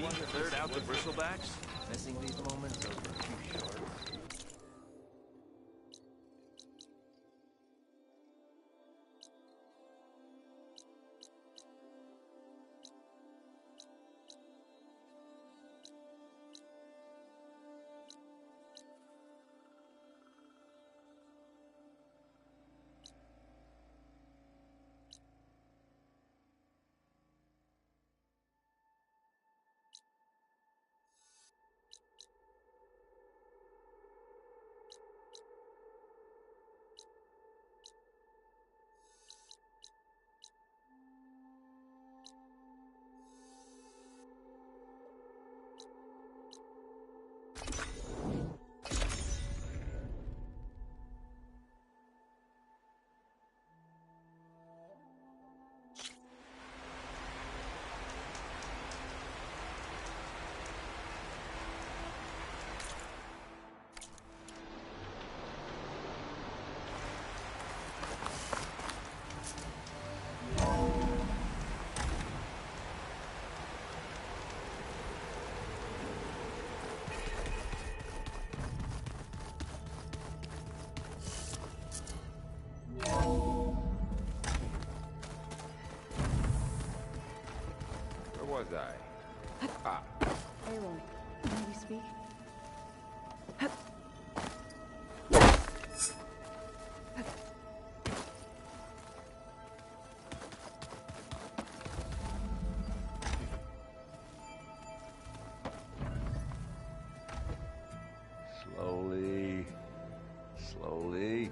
1/3 out the bristlebacks? Missing these moments over too short. Was I? Ah. Aloy, can you speak? Slowly. Slowly.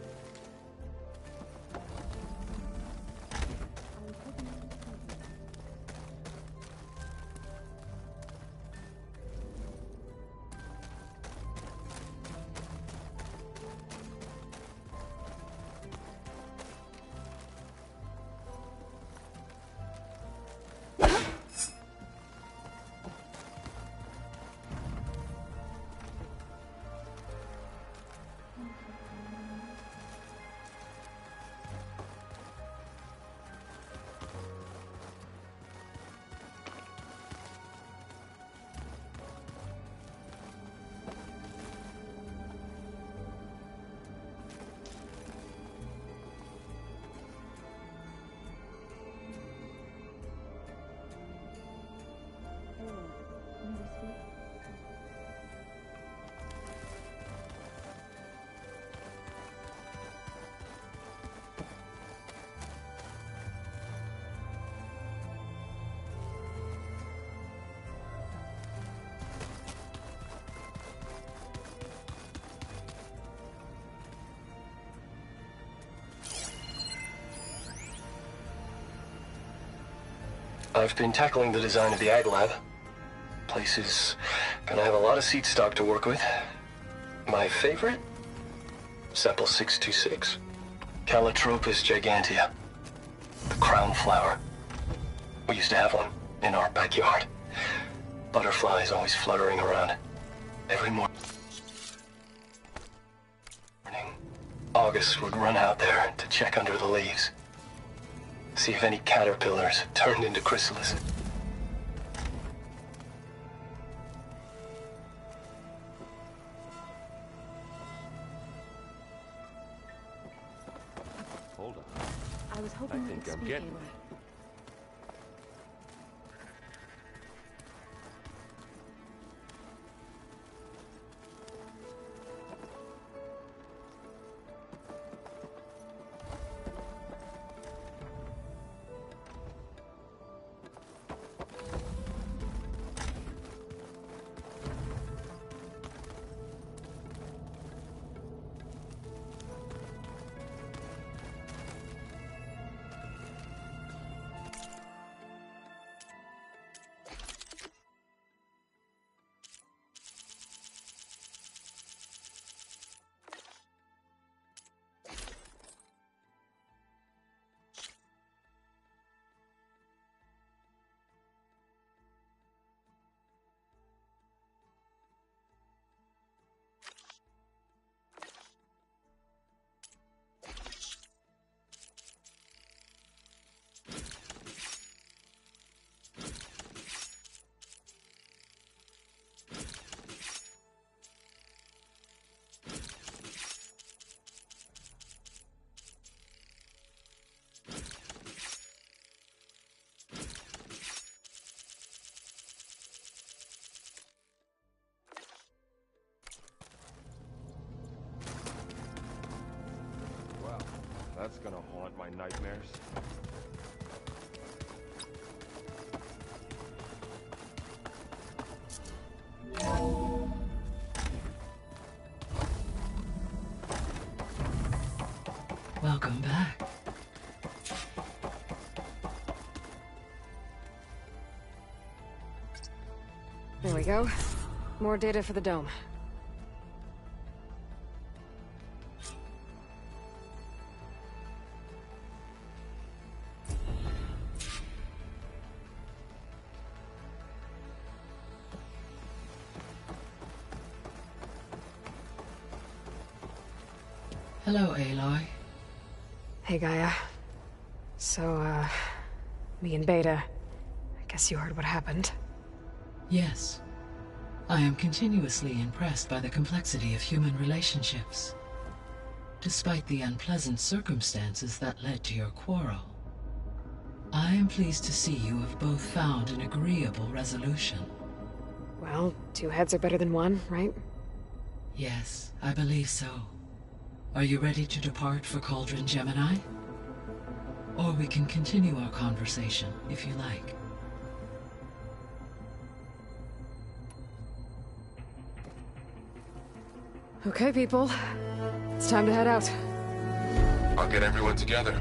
I've been tackling the design of the Ag Lab. Place is gonna have a lot of seed stock to work with. My favorite? Sample 626. Calotropis gigantea. The crown flower. We used to have one in our backyard. Butterflies always fluttering around. Every morning, August would run out there to check under the leaves. See if any caterpillars had turned into chrysalis. Hold on. I was hoping you could speak, getting Aloy. gonna haunt my nightmares? Welcome back. There we go. More data for the dome. Hello, Aloy. Hey, Gaia. So, me and Beta. I guess you heard what happened. Yes. I am continuously impressed by the complexity of human relationships. Despite the unpleasant circumstances that led to your quarrel, I am pleased to see you have both found an agreeable resolution. Well, two heads are better than one, right? Yes, I believe so. Are you ready to depart for Cauldron Gemini? Or we can continue our conversation, if you like. Okay, people. It's time to head out. I'll get everyone together.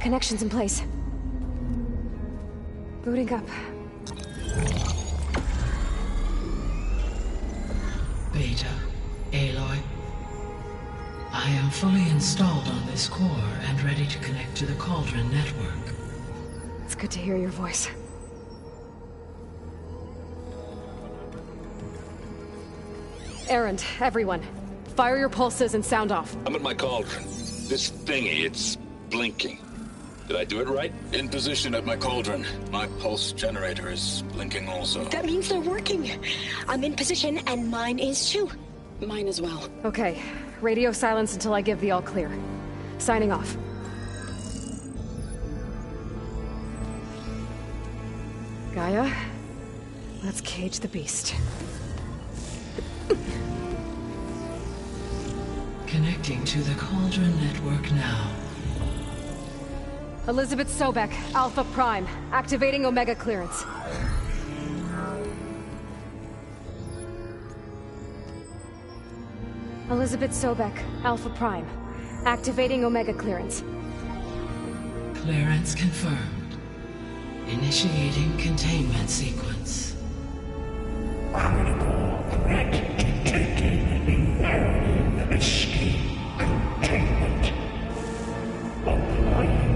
Connections in place. Booting up. Beta, Aloy. I am fully installed on this core and ready to connect to the Cauldron network. It's good to hear your voice. Errand, everyone. Fire your pulses and sound off. I'm at my cauldron. This thingy, it's blinking. Did I do it right? In position at my cauldron. My pulse generator is blinking also. That means they're working. I'm in position and mine is too. Mine as well. Okay. Radio silence until I give the all clear. Signing off. Gaia, let's cage the beast. Connecting to the Cauldron network now. Elizabeth Sobek, Alpha Prime, activating Omega clearance. Elizabeth Sobek, Alpha Prime, activating Omega clearance. Clearance confirmed. Initiating containment sequence. Critical threat detected. Imperative escape containment. Applying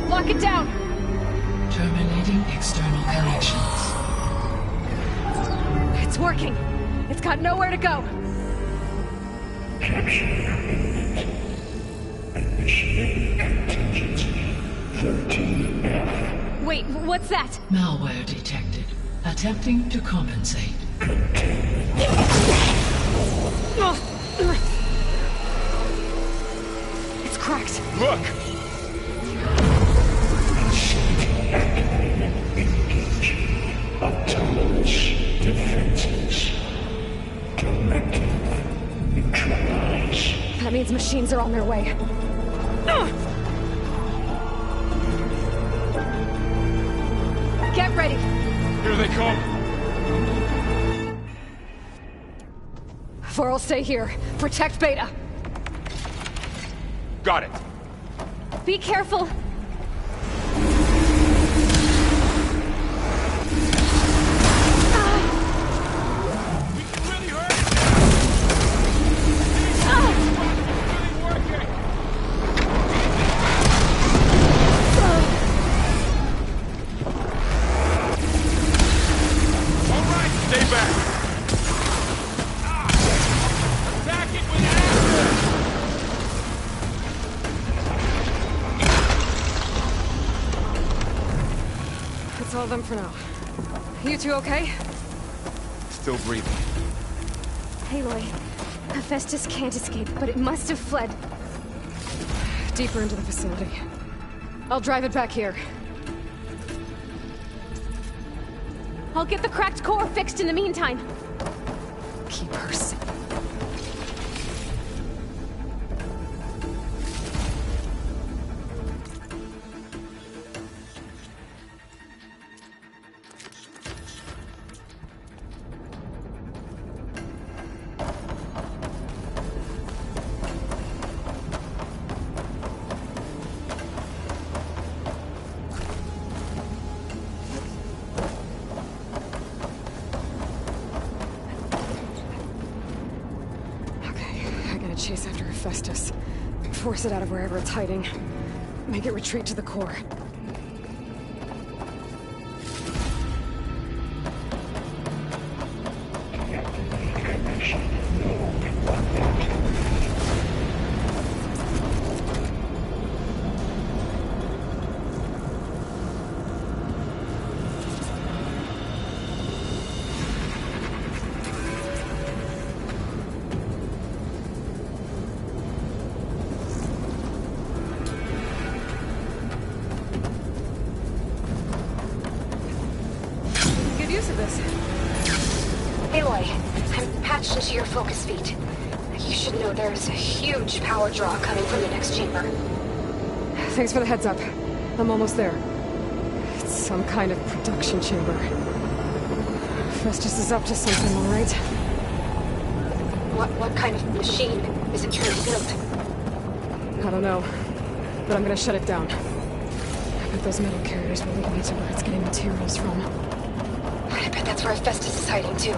Lock it down! Terminating external connections. It's working! It's got nowhere to go! Capture imminent. Initiating contingency 13F. Wait, what's that? Malware detected. Attempting to compensate. It's cracked. Look! Engaging autonomous defenses. Directive neutralized. That means machines are on their way. Get ready! Here they come! Vor'll stay here. Protect Beta. Got it. Be careful! That's all of them for now. You two okay? Still breathing. Aloy, Hephaestus can't escape, but it must have fled. Deeper into the facility. I'll drive it back here. I'll get the cracked core fixed in the meantime. Keep her safe. Chase after Hephaestus. Force it out of wherever it's hiding. Make it retreat to the core. Aloy, I'm patched into your focus feed. You should know there's a huge power draw coming from the next chamber. Thanks for the heads up. I'm almost there. It's some kind of production chamber. Festus is up to something, all right? What kind of machine is it trying to build? I don't know, but I'm gonna shut it down. I bet those metal carriers will lead me to where it's getting materials from. I bet that's where Festus is hiding too.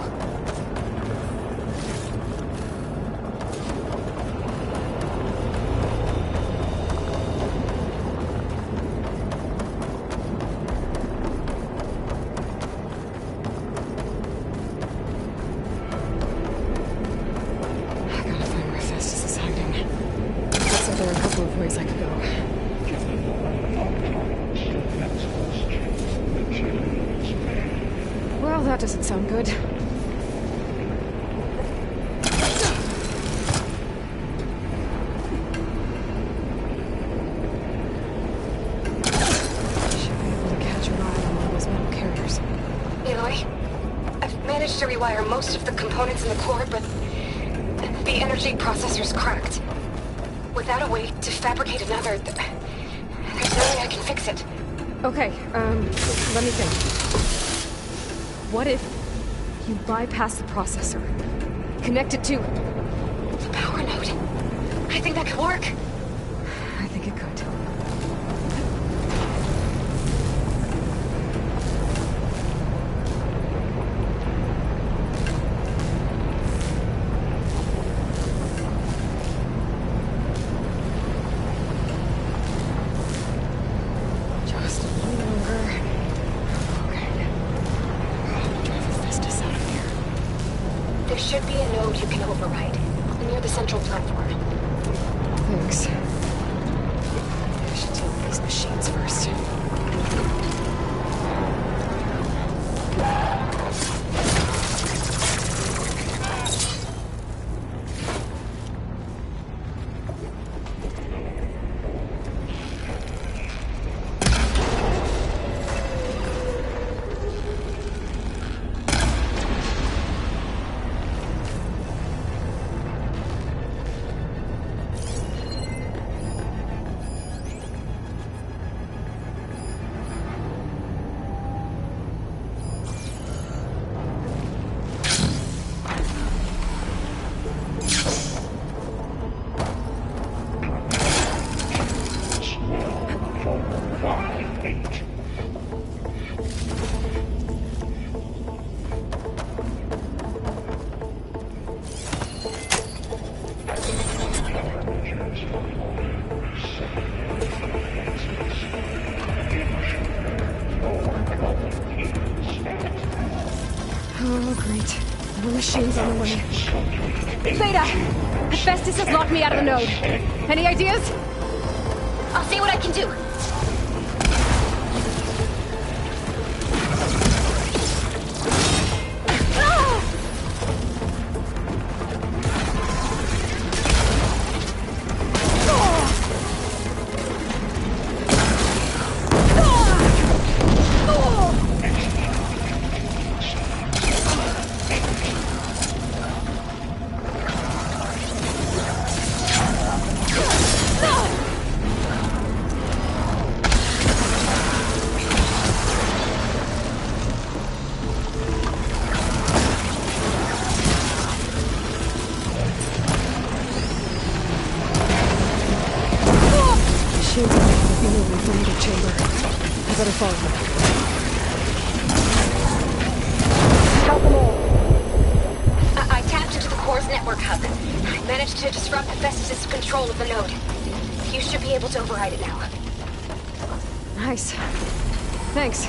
That doesn't sound good. Should be able to catch your eye on one of those metal carriers. Aloy, I've managed to rewire most of the components in the core, but the energy processor's cracked. Without a way to fabricate another, there's no way I can fix it. Okay, let me think. What if you bypass the processor? Connect it to the power node. I think that could work. I think it could. Just a little longer. There should be a node you can override, near the central platform. Thanks. I should deal with these machines first. Infiltrate. Oh, great. More machines on the way. Theta! Hephaestus has locked me out of the node. Any ideas? I'll see what I can do. Nice. Thanks.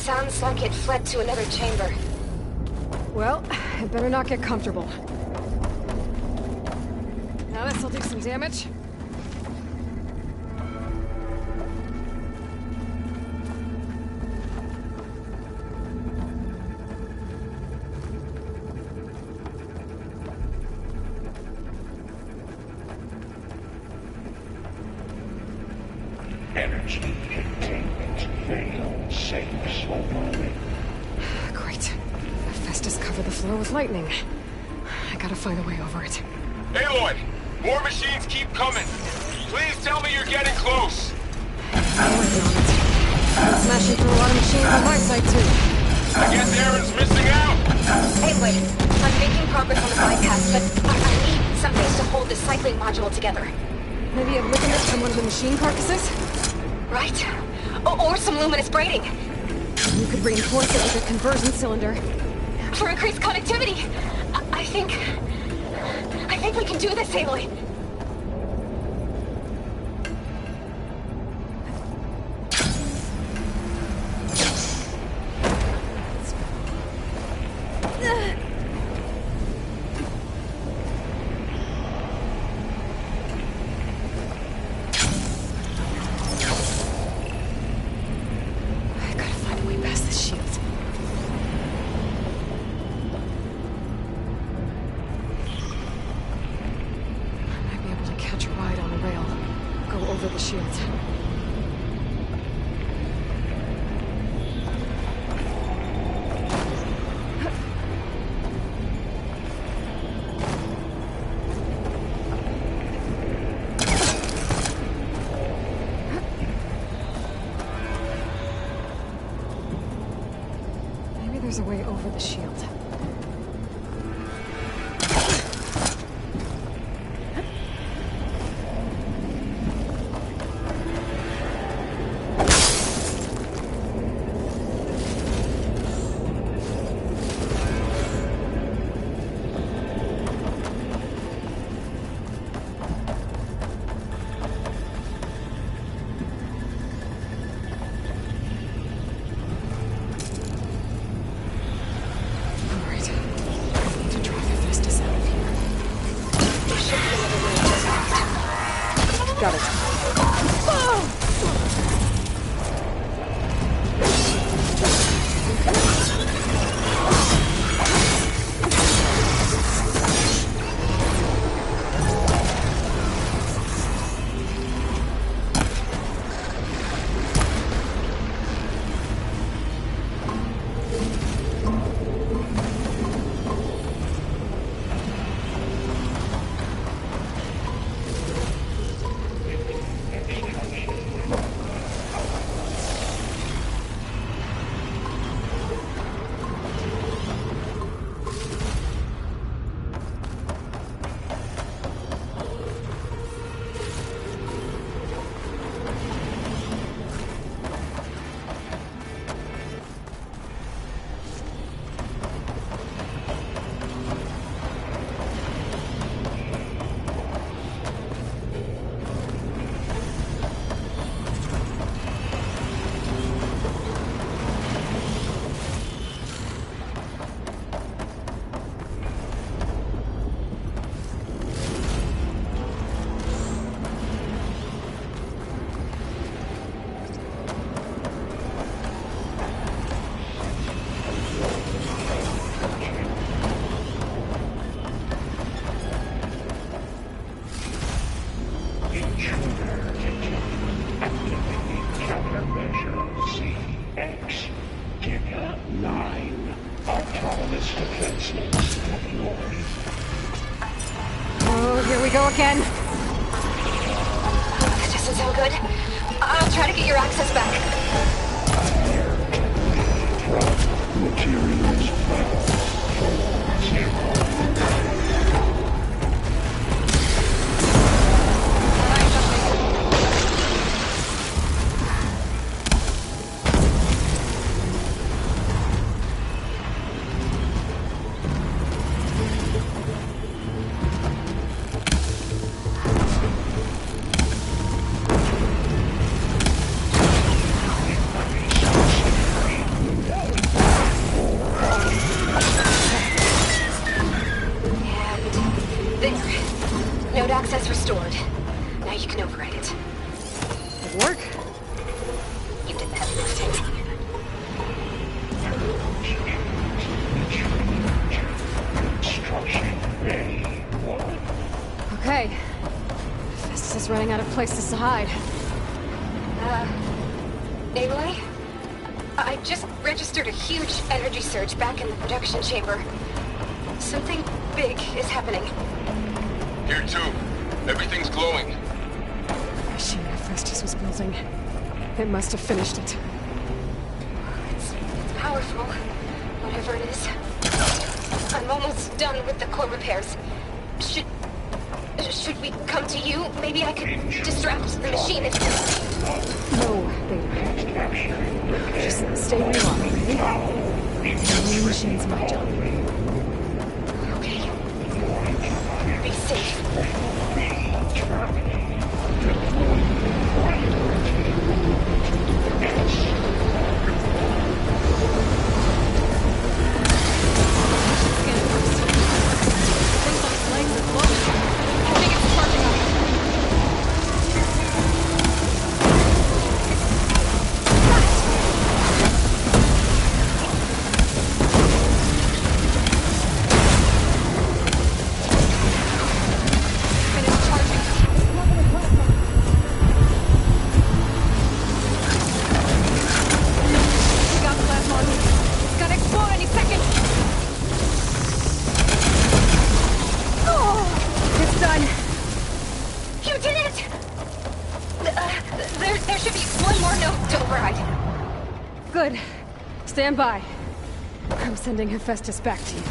Sounds like it fled to another chamber. Well, it better not get comfortable. Now this'll do some damage. Energy containment fail safe only. Great. Hephaestus covered the floor with lightning. I gotta find a way over it. Aloy! More machines keep coming! Please tell me you're getting close! I'm working on it. I'm smashing through a lot of machines on my side, too. I guess Aaron's missing out! Anyway, I'm making progress on the bypass, but I need something to hold the cycling module together. Maybe a ligament from one of the machine carcasses? Right. Or some luminous braiding. You could reinforce it with a conversion cylinder. For increased connectivity. I think we can do this, Aloy. There's a way over the shield. smallest defenses, Aloy. Oh, here we go again. This doesn't sound good. I'll try to get your access back. Materials found. 4-0. Access restored. Now you can override it. Good work. You did the heavy lifting. Construction ready. 1. Okay. Festus is running out of places to hide. Aloy? I just registered a huge energy surge back in the production chamber. Something big is happening. Here too. Everything's glowing. The machine Festus was building. It must have finished it. It's powerful, whatever it is. I'm almost done with the core repairs. Should we come to you? Maybe I could distract the machine if... No, Beta. Just stay where you are, okay? The machine's my job. Okay. Be safe. Good. Stand by. I'm sending Hephaestus back to you.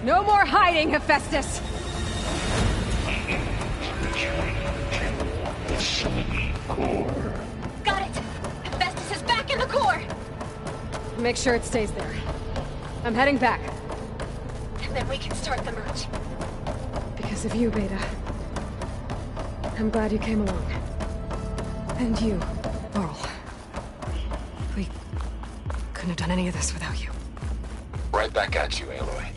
No more hiding, Hephaestus! Got it! Hephaestus is back in the core! Make sure it stays there. I'm heading back. And then we can start the merge. Because of you, Beta. I'm glad you came along. And you, Laurel. We couldn't have done any of this without you. Right back at you, Aloy.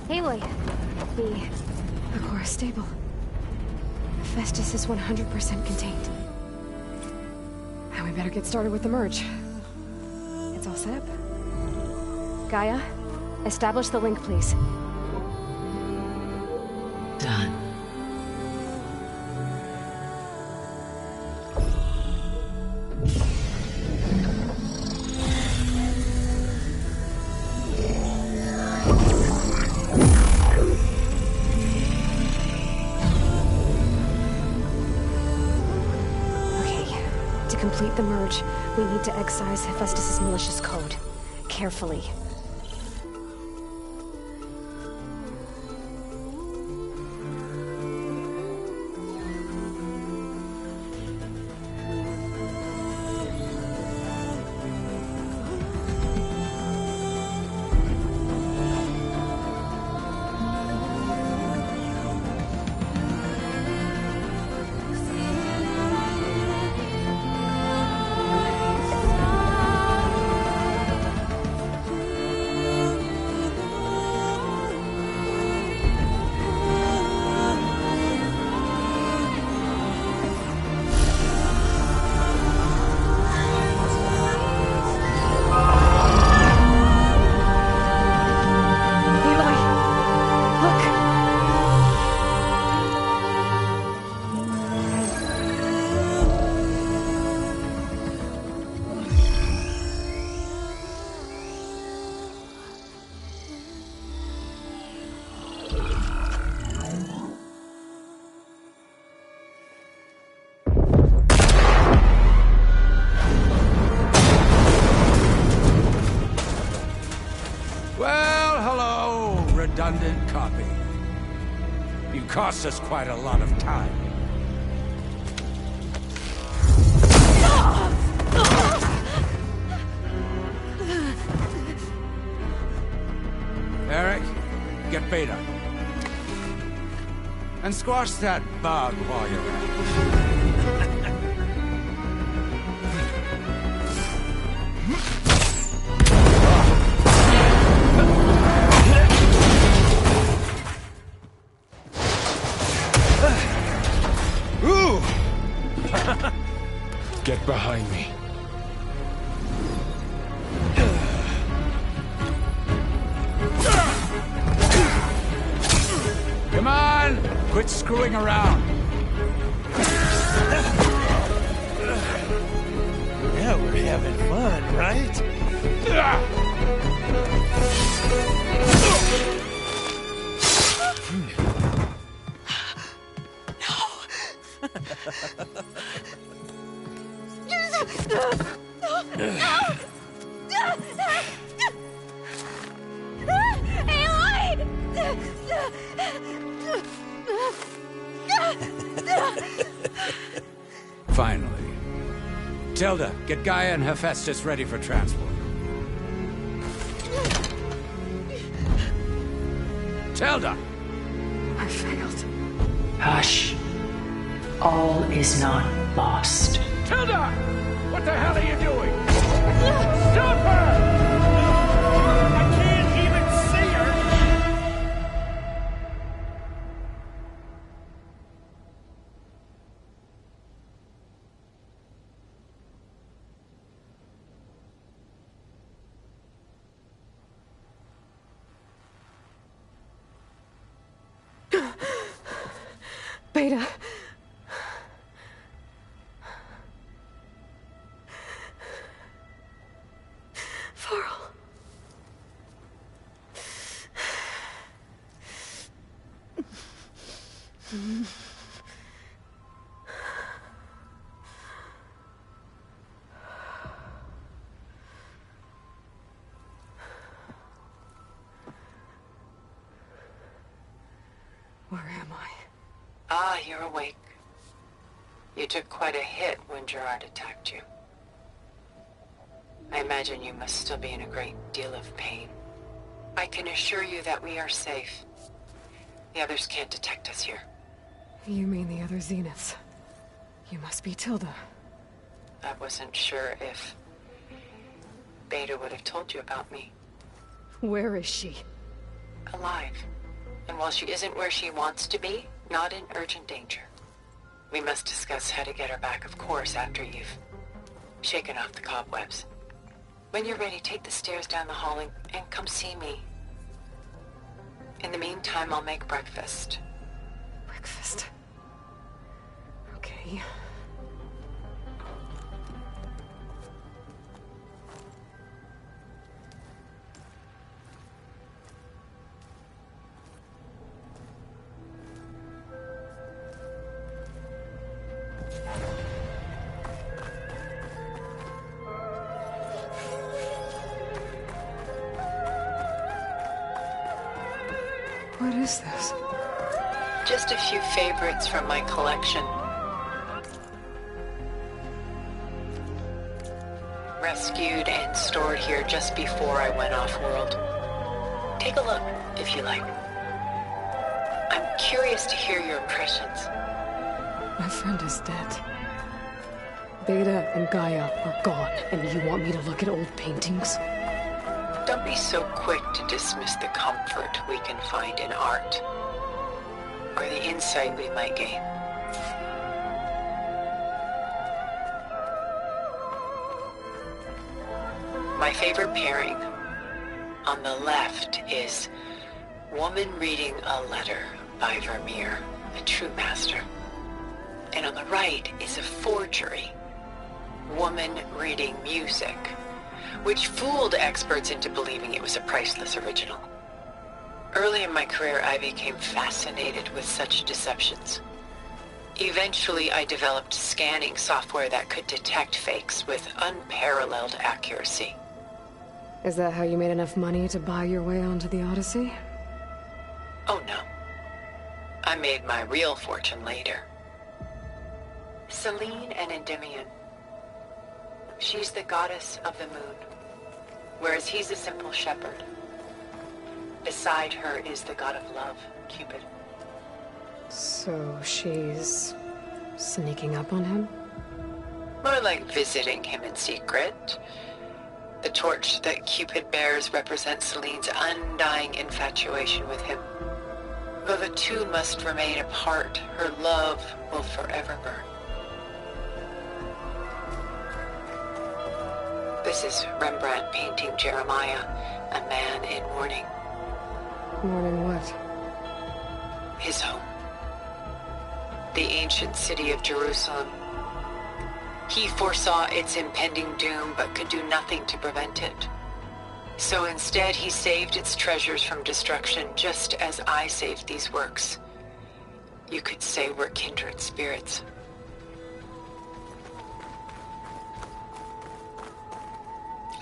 Aloy, the core is stable. Hephaestus is 100% contained. Now we better get started with the merge. It's all set up. Gaia, establish the link, please. Done. To complete the merge, we need to excise Hephaestus' malicious code. Carefully. redundant copy. You cost us quite a lot of time. Eric, get Beta. And squash that bug while you're at it. Ooh! Get behind me. Come on! Quit screwing around. Yeah, we're having fun, right? Finally. Tilda, get Gaia and Hephaestus ready for transport. Tilda! I failed. Hush. All is not lost. Tilda! What the hell are you doing? Stop her! I can't even see her! Beta. Varl. Where am I? Ah, you're awake. You took quite a hit when Gerard attacked you. I imagine you must still be in a great deal of pain. I can assure you that we are safe. The others can't detect us here. You mean the other Zeniths? You must be Tilda. I wasn't sure if Beta would have told you about me. Where is she? Alive. And while she isn't where she wants to be, not in urgent danger. We must discuss how to get her back, of course, after you've shaken off the cobwebs. When you're ready, take the stairs down the hall and come see me. In the meantime, I'll make breakfast. Breakfast. Okay. What is this? Just a few favorites from my collection. Rescued and stored here just before I went off-world. Take a look, if you like. I'm curious to hear your impressions. My friend is dead. Beta and Gaia are gone, and you want me to look at old paintings? Don't be so quick to dismiss the comfort we can find in art, or the insight we might gain. My favorite pairing on the left is Woman Reading a Letter by Vermeer, a true master. And on the right is a forgery, Woman Reading Music, which fooled experts into believing it was a priceless original. Early in my career, I became fascinated with such deceptions. Eventually, I developed scanning software that could detect fakes with unparalleled accuracy. Is that how you made enough money to buy your way onto the Odyssey? Oh no. I made my real fortune later. Selene an Endymion. She's the goddess of the moon, whereas he's a simple shepherd. Beside her is the god of love, Cupid. So she's sneaking up on him? More like visiting him in secret. The torch that Cupid bears represents Selene's undying infatuation with him. Though the two must remain apart, her love will forever burn. This is Rembrandt painting Jeremiah, a man in mourning. Mourning what? His home. The ancient city of Jerusalem. He foresaw its impending doom, but could do nothing to prevent it. So instead, he saved its treasures from destruction, just as I saved these works. You could say we're kindred spirits.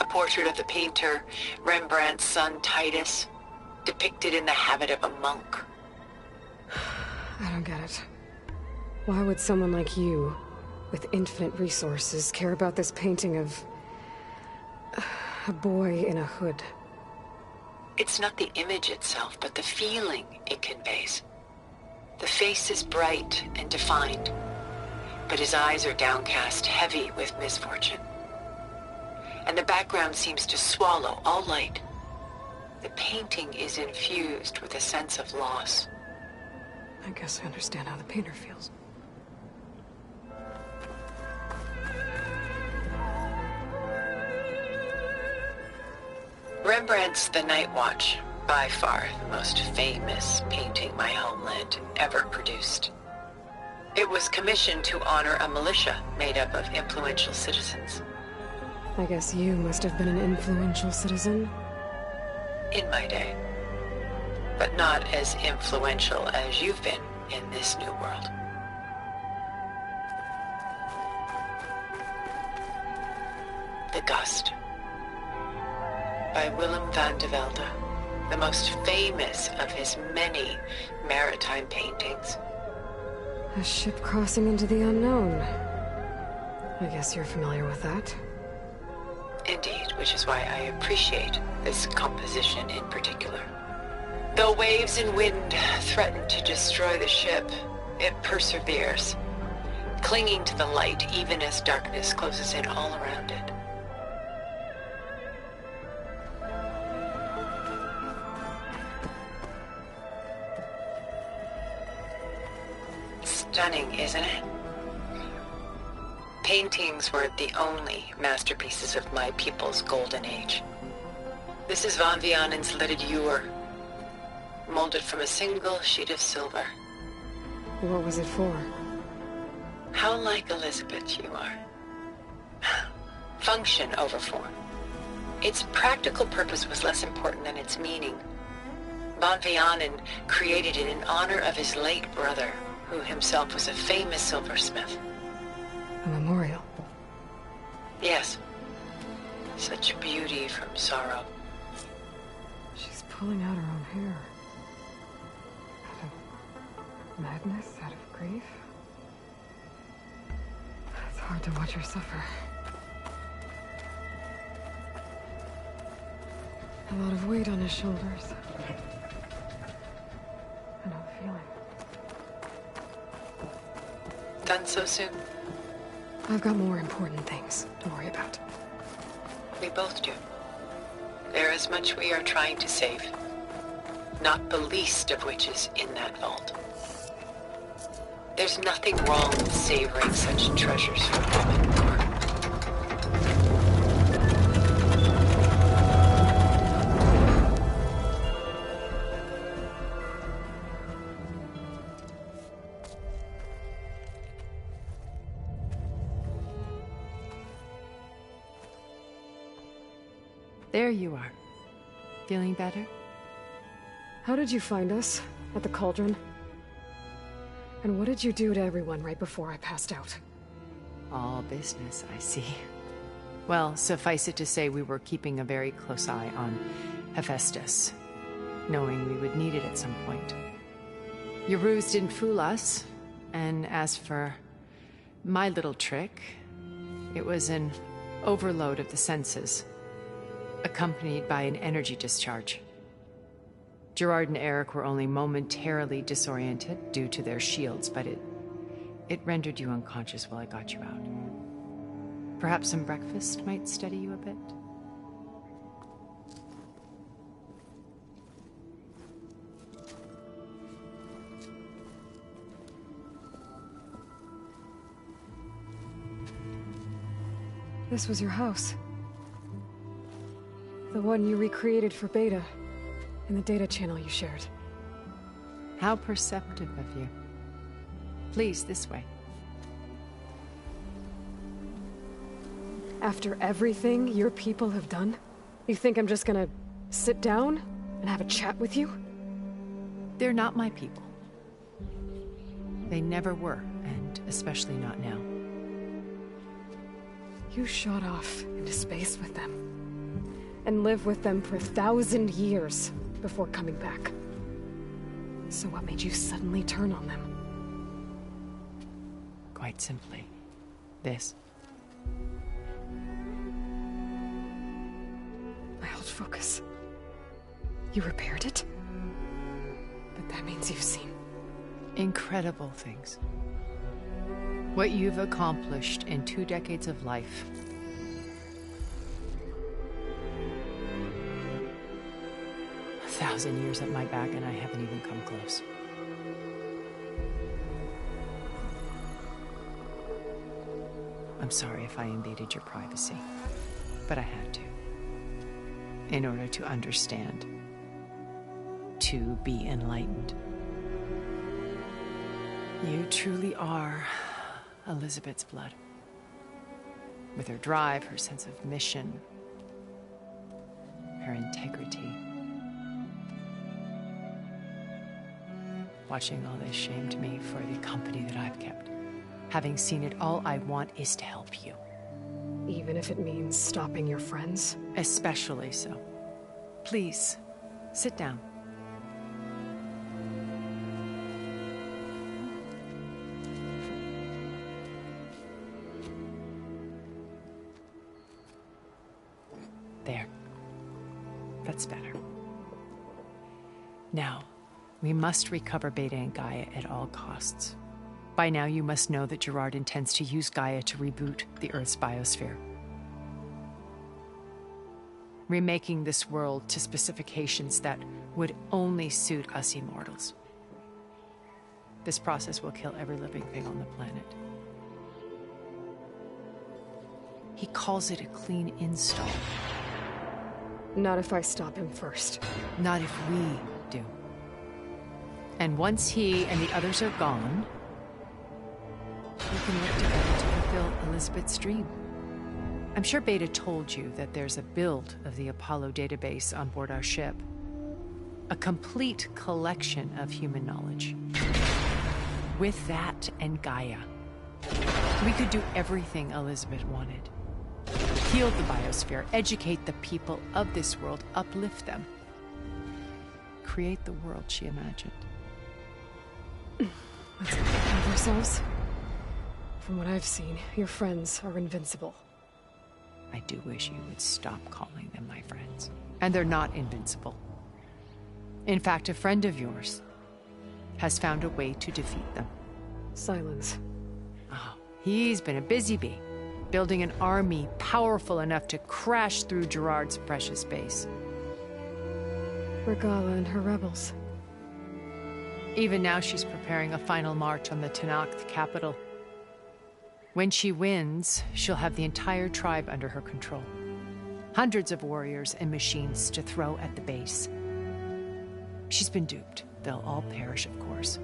A portrait of the painter, Rembrandt's son Titus, depicted in the habit of a monk. I don't get it. Why would someone like you, with infinite resources, care about this painting of a boy in a hood? It's not the image itself, but the feeling it conveys. The face is bright and defined, but his eyes are downcast, heavy with misfortune. And the background seems to swallow all light. The painting is infused with a sense of loss. I guess I understand how the painter feels. Rembrandt's The Night Watch, by far the most famous painting my homeland ever produced. It was commissioned to honor a militia made up of influential citizens. I guess you must have been an influential citizen? In my day. But not as influential as you've been in this new world. The Gust. By Willem van de Velde, the most famous of his many maritime paintings. A ship crossing into the unknown. I guess you're familiar with that. Indeed, which is why I appreciate this composition in particular. Though waves and wind threaten to destroy the ship, it perseveres, clinging to the light even as darkness closes in all around it. Stunning, isn't it? Paintings were the only masterpieces of my people's golden age. This is Van Vianen's leaded ewer, molded from a single sheet of silver. What was it for? How like Elizabeth you are. Function over form. Its practical purpose was less important than its meaning. Van Vianen created it in honor of his late brother, who himself was a famous silversmith. A memorial? Yes. Such beauty from sorrow. She's pulling out her own hair. Out of madness? Out of grief? It's hard to watch her suffer. A lot of weight on his shoulders. I know the feeling. Done so soon? I've got more important things to worry about. We both do. There is much we are trying to save. Not the least of which is in that vault. There's nothing wrong with savoring such treasures for women. There you are. Feeling better? How did you find us? At the cauldron? And what did you do to everyone right before I passed out? All business, I see. Well, suffice it to say we were keeping a very close eye on Hephaestus. knowing we would need it at some point. Your ruse didn't fool us, and as for my little trick, it was an overload of the senses, accompanied by an energy discharge. Gerard and Eric were only momentarily disoriented due to their shields, but it rendered you unconscious while I got you out. Perhaps some breakfast might steady you a bit? This was your house. The one you recreated for Beta, in the data channel you shared. How perceptive of you. Please, this way. After everything your people have done, you think I'm just gonna sit down and have a chat with you? They're not my people. They never were, and especially not now. You shot off into space with them, and lived with them for 1,000 years before coming back. So what made you suddenly turn on them? Quite simply, this. My old focus. You repaired it? But that means you've seen... incredible things. What you've accomplished in 2 decades of life. A 1,000 years at my back and I haven't even come close. I'm sorry if I invaded your privacy, but I had to. In order to understand. To be enlightened. You truly are Elizabeth's blood. With her drive, her sense of mission, her integrity. Watching all this shamed me for the company that I've kept. Having seen it, all I want is to help you. Even if it means stopping your friends? Especially so. Please, sit down. There. That's better. Now, we must recover Beta and Gaia at all costs. By now, you must know that Gerard intends to use Gaia to reboot the Earth's biosphere. Remaking this world to specifications that would only suit us immortals. This process will kill every living thing on the planet. He calls it a clean install. Not if I stop him first. Not if we do. And once he and the others are gone, we can work together to fulfill Elizabeth's dream. I'm sure Beta told you that there's a build of the Apollo database on board our ship. A complete collection of human knowledge. With that and Gaia, we could do everything Elizabeth wanted. Heal the biosphere, educate the people of this world, uplift them. Create the world she imagined. Let's not get ahead of ourselves. From what I've seen, your friends are invincible. I do wish you would stop calling them my friends. And they're not invincible. In fact, a friend of yours has found a way to defeat them. Silence. Oh, he's been a busy bee, building an army powerful enough to crash through Gerard's precious base. Regala and her rebels. Even now she's preparing a final march on the Tenakth capital. When she wins, she'll have the entire tribe under her control. Hundreds of warriors and machines to throw at the base. She's been duped. They'll all perish, of course.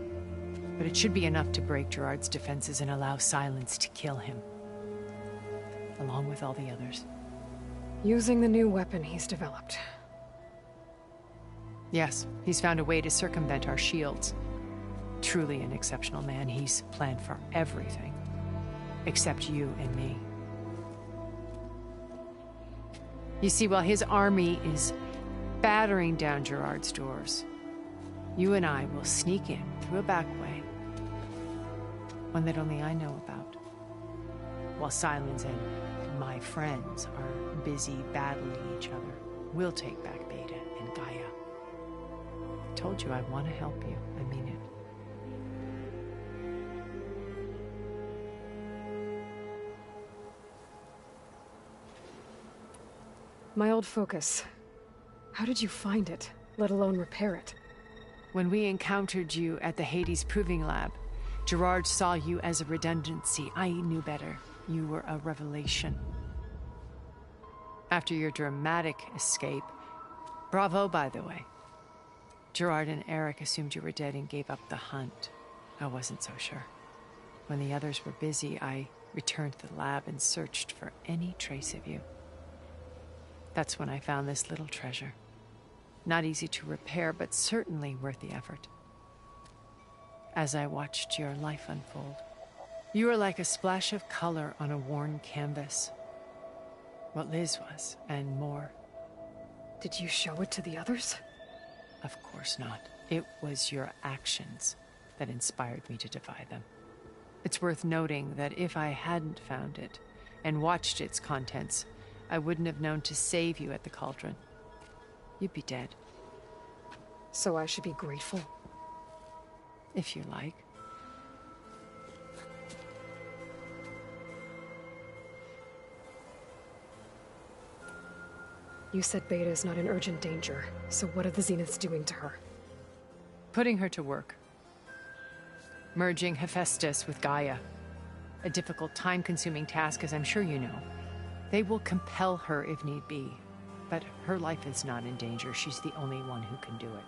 But it should be enough to break Gerard's defenses and allow Silence to kill him. Along with all the others. Using the new weapon he's developed. Yes, he's found a way to circumvent our shields. Truly an exceptional man. He's planned for everything. Except you and me. You see, while his army is battering down Gerard's doors. You and I will sneak in through a back way, one that only I know about, while Silence and my friends are busy battling each other. We'll take back Beta and Gaia. I told you I want to help you. I mean it. My old focus. How did you find it, let alone repair it? When we encountered you at the Hades Proving Lab, Gerard saw you as a redundancy. I knew better. You were a revelation. After your dramatic escape, bravo, by the way. Gerard and Eric assumed you were dead and gave up the hunt. I wasn't so sure. When the others were busy, I returned to the lab and searched for any trace of you. That's when I found this little treasure. Not easy to repair, but certainly worth the effort. As I watched your life unfold, you were like a splash of color on a worn canvas. What Liz was, and more. Did you show it to the others? Of course not. It was your actions that inspired me to defy them. It's worth noting that if I hadn't found it and watched its contents, I wouldn't have known to save you at the cauldron. You'd be dead. So I should be grateful? If you like. You said Beta is not in urgent danger, so what are the Zeniths doing to her? Putting her to work. Merging Hephaestus with Gaia. A difficult, time-consuming task, as I'm sure you know. They will compel her if need be. But her life is not in danger. She's the only one who can do it.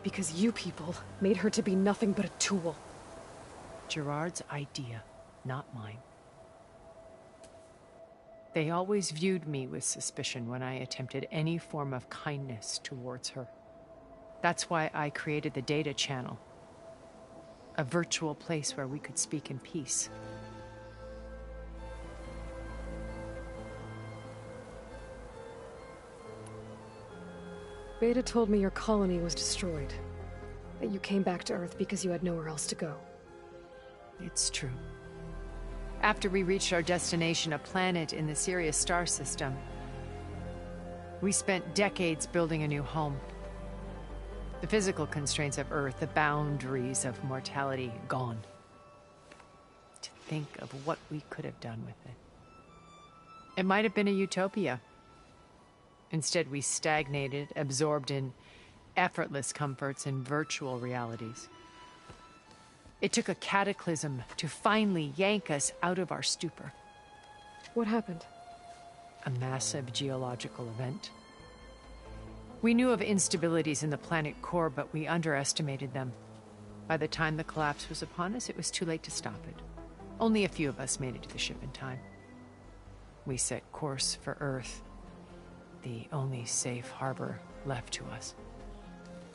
Because you people made her to be nothing but a tool. Gerard's idea, not mine. They always viewed me with suspicion when I attempted any form of kindness towards her. That's why I created the data channel. A virtual place where we could speak in peace. Beta told me your colony was destroyed. That you came back to Earth because you had nowhere else to go. It's true. After we reached our destination, a planet in the Sirius star system, we spent decades building a new home. The physical constraints of Earth, the boundaries of mortality, gone. To think of what we could have done with it. It might have been a utopia. Instead, we stagnated, absorbed in effortless comforts and virtual realities. It took a cataclysm to finally yank us out of our stupor. What happened? A massive geological event. We knew of instabilities in the planet core, but we underestimated them. By the time the collapse was upon us, it was too late to stop it. Only a few of us made it to the ship in time. We set course for Earth, the only safe harbor left to us.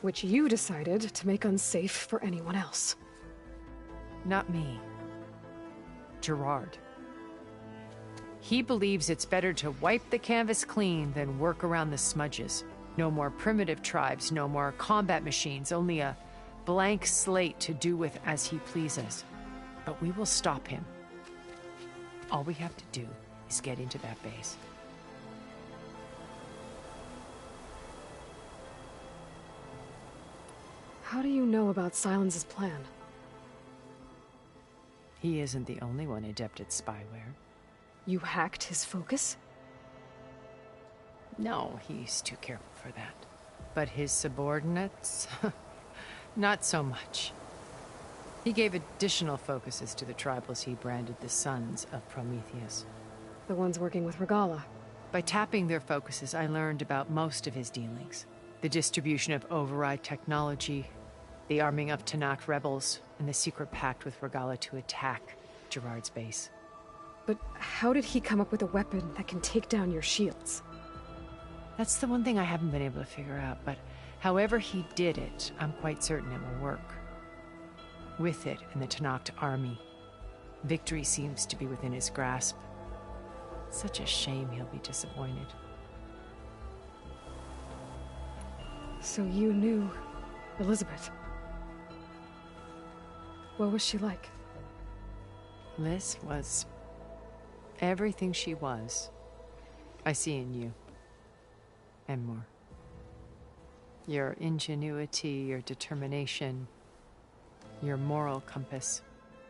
Which you decided to make unsafe for anyone else. Not me. Gerard. He believes it's better to wipe the canvas clean than work around the smudges. No more primitive tribes, no more combat machines, only a blank slate to do with as he pleases. But we will stop him. All we have to do is get into that base. How do you know about Silence's plan? He isn't the only one adept at spyware. You hacked his focus? No, he's too careful for that. But his subordinates? Not so much. He gave additional focuses to the tribals he branded the Sons of Prometheus. The ones working with Regala. By tapping their focuses, I learned about most of his dealings. The distribution of override technology, the arming of Tanakh rebels, and the secret pact with Regala to attack Gerard's base. But how did he come up with a weapon that can take down your shields? That's the one thing I haven't been able to figure out, but however he did it, I'm quite certain it will work. With it and the Tanakh army, victory seems to be within his grasp. Such a shame he'll be disappointed. So you knew Elizabeth. What was she like? Liz was everything she was. I see in you. And more. Your ingenuity, your determination, your moral compass.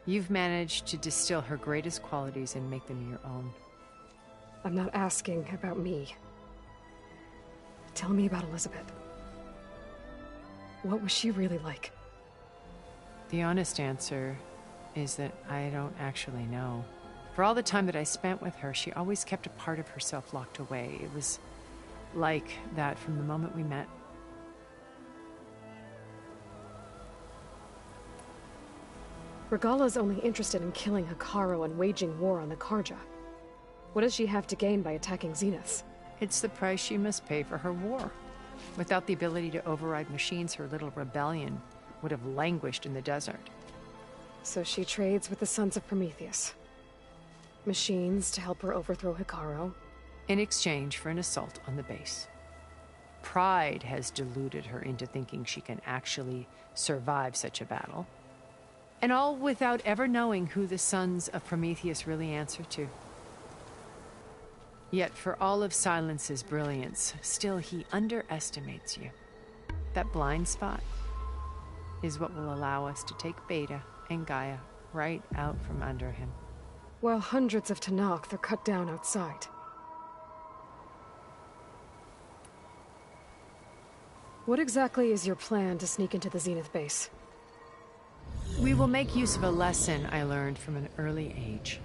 You've managed to distill her greatest qualities and make them your own. I'm not asking about me. Tell me about Elizabeth. What was she really like? The honest answer is that I don't actually know. For all the time that I spent with her, she always kept a part of herself locked away. It was like that from the moment we met. Regala's only interested in killing Hekarro and waging war on the Karja. What does she have to gain by attacking Zeniths? It's the price she must pay for her war. Without the ability to override machines, her little rebellion would have languished in the desert. So she trades with the Sons of Prometheus. Machines to help her overthrow Hekarro. In exchange for an assault on the base. Pride has deluded her into thinking she can actually survive such a battle. And all without ever knowing who the Sons of Prometheus really answer to. Yet for all of Silence's brilliance, still he underestimates you. That blind spot is what will allow us to take Beta and Gaia right out from under him. While hundreds of Tenakth are cut down outside. What exactly is your plan to sneak into the Zenith base? We will make use of a lesson I learned from an early age.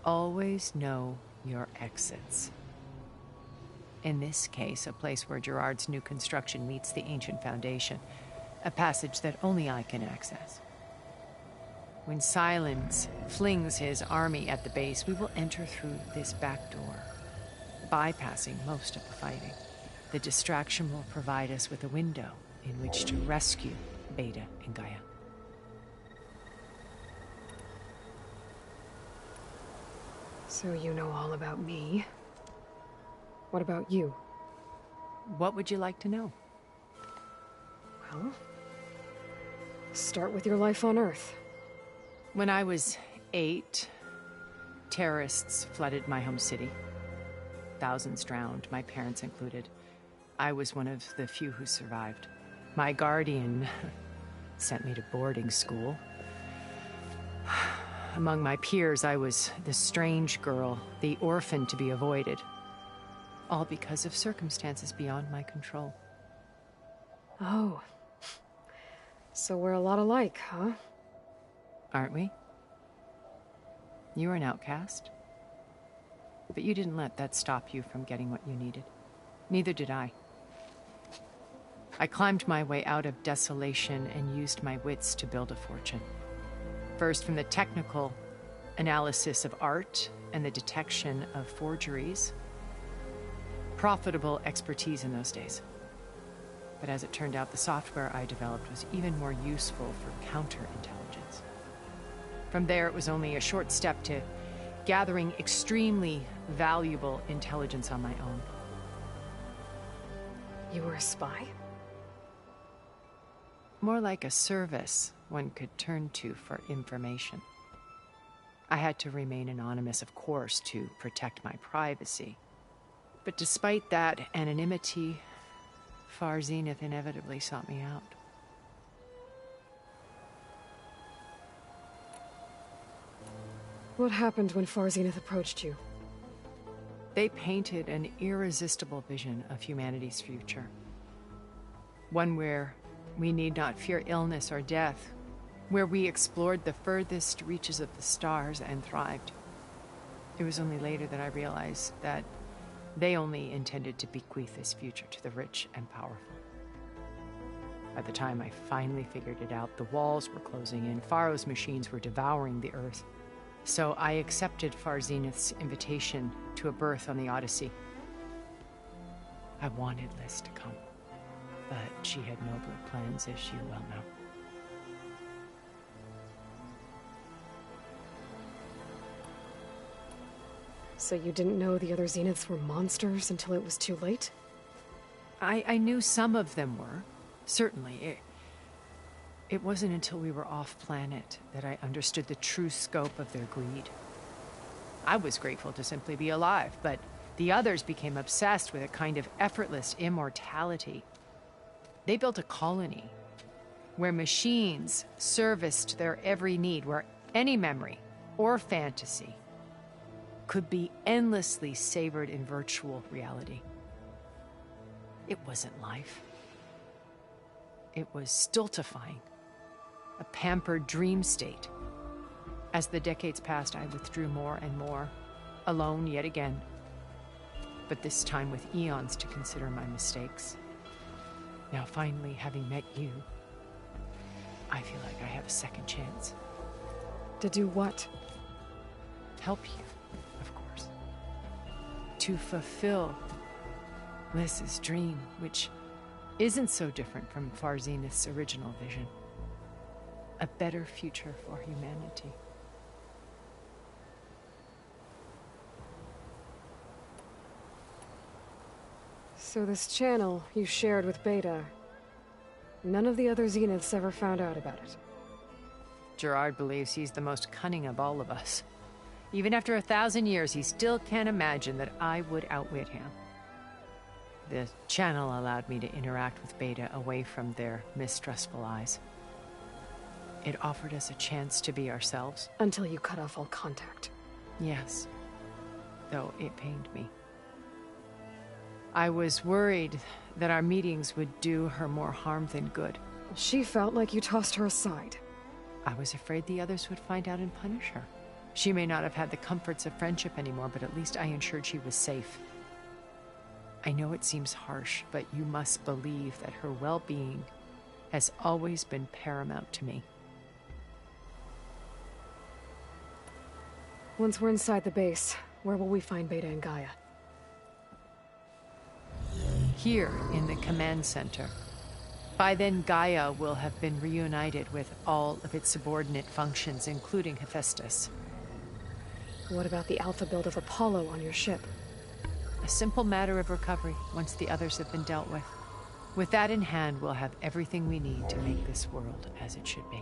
Always know your exits. In this case, a place where Gerard's new construction meets the ancient foundation. A passage that only I can access. When Silence flings his army at the base, we will enter through this back door, bypassing most of the fighting. The distraction will provide us with a window in which to rescue Beta and Gaia. So you know all about me. What about you? What would you like to know? Well, start with your life on Earth. When I was 8, terrorists flooded my home city. Thousands drowned, my parents included. I was one of the few who survived. My guardian sent me to boarding school. Among my peers, I was the strange girl, the orphan to be avoided. All because of circumstances beyond my control. Oh. So we're a lot alike, huh? Aren't we? You were an outcast. But you didn't let that stop you from getting what you needed. Neither did I. I climbed my way out of desolation and used my wits to build a fortune. First from the technical analysis of art and the detection of forgeries. Profitable expertise in those days. But as it turned out, the software I developed was even more useful for counterintelligence. From there, it was only a short step to gathering extremely valuable intelligence on my own. You were a spy? More like a service one could turn to for information. I had to remain anonymous, of course, to protect my privacy. But despite that anonymity, Far Zenith inevitably sought me out. What happened when Far Zenith approached you? They painted an irresistible vision of humanity's future. One where we need not fear illness or death, where we explored the furthest reaches of the stars and thrived. It was only later that I realized that they only intended to bequeath this future to the rich and powerful. By the time I finally figured it out, the walls were closing in, Pharaoh's machines were devouring the Earth. So I accepted Far Zenith's invitation to a berth on the Odyssey. I wanted Liz to come, but she had nobler plans, as you well know. So you didn't know the other Zeniths were monsters until it was too late? I knew some of them were. Certainly. It wasn't until we were off-planet that I understood the true scope of their greed. I was grateful to simply be alive, but the others became obsessed with a kind of effortless immortality. They built a colony where machines serviced their every need, where any memory or fantasy could be endlessly savored in virtual reality. It wasn't life. It was stultifying, a pampered dream state. As the decades passed, I withdrew more and more, alone yet again, but this time with eons to consider my mistakes. Now, finally, having met you, I feel like I have a second chance. To do what? Help you, of course. To fulfill Liz's dream, which isn't so different from Zenith's original vision. A better future for humanity. So this channel you shared with Beta, none of the other Zeniths ever found out about it? Gerard believes he's the most cunning of all of us. Even after 1,000 years, he still can't imagine that I would outwit him. The channel allowed me to interact with Beta away from their mistrustful eyes. It offered us a chance to be ourselves. Until you cut off all contact. Yes. Though it pained me. I was worried that our meetings would do her more harm than good. She felt like you tossed her aside. I was afraid the others would find out and punish her. She may not have had the comforts of friendship anymore, but at least I ensured she was safe. I know it seems harsh, but you must believe that her well-being has always been paramount to me. Once we're inside the base, where will we find Beta and Gaia? Here, in the command center. By then, Gaia will have been reunited with all of its subordinate functions, including Hephaestus. What about the alpha build of Apollo on your ship? A simple matter of recovery, once the others have been dealt with. With that in hand, we'll have everything we need to make this world as it should be.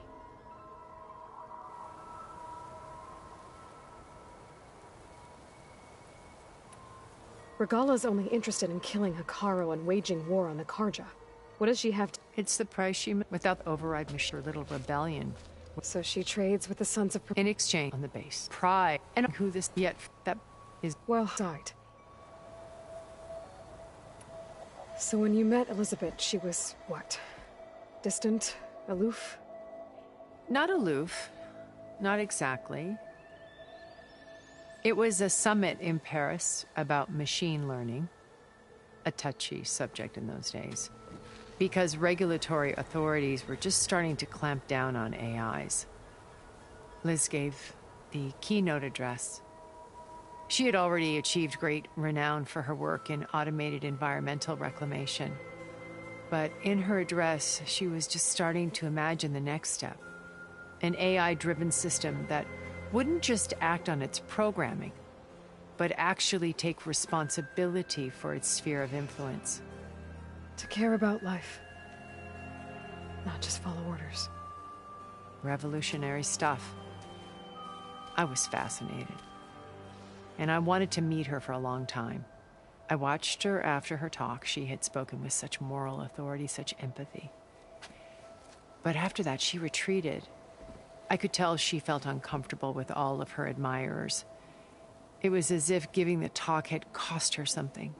Regala's only interested in killing Hekarro and waging war on the Karja. What does she have to— It's the price she— without the override mission, her little rebellion. So she trades with the Sons of— In exchange on the base. Pride. And who this yet that is— Well, died. So when you met Elizabeth, she was what? Distant? Aloof? Not aloof. Not exactly. It was a summit in Paris about machine learning. A touchy subject in those days. Because regulatory authorities were just starting to clamp down on AIs. Liz gave the keynote address. She had already achieved great renown for her work in automated environmental reclamation. But in her address, she was just starting to imagine the next step. An AI-driven system that wouldn't just act on its programming, but actually take responsibility for its sphere of influence. To care about life. Not just follow orders. Revolutionary stuff. I was fascinated. And I wanted to meet her for a long time. I watched her after her talk. She had spoken with such moral authority, such empathy. But after that, she retreated. I could tell she felt uncomfortable with all of her admirers. It was as if giving the talk had cost her something.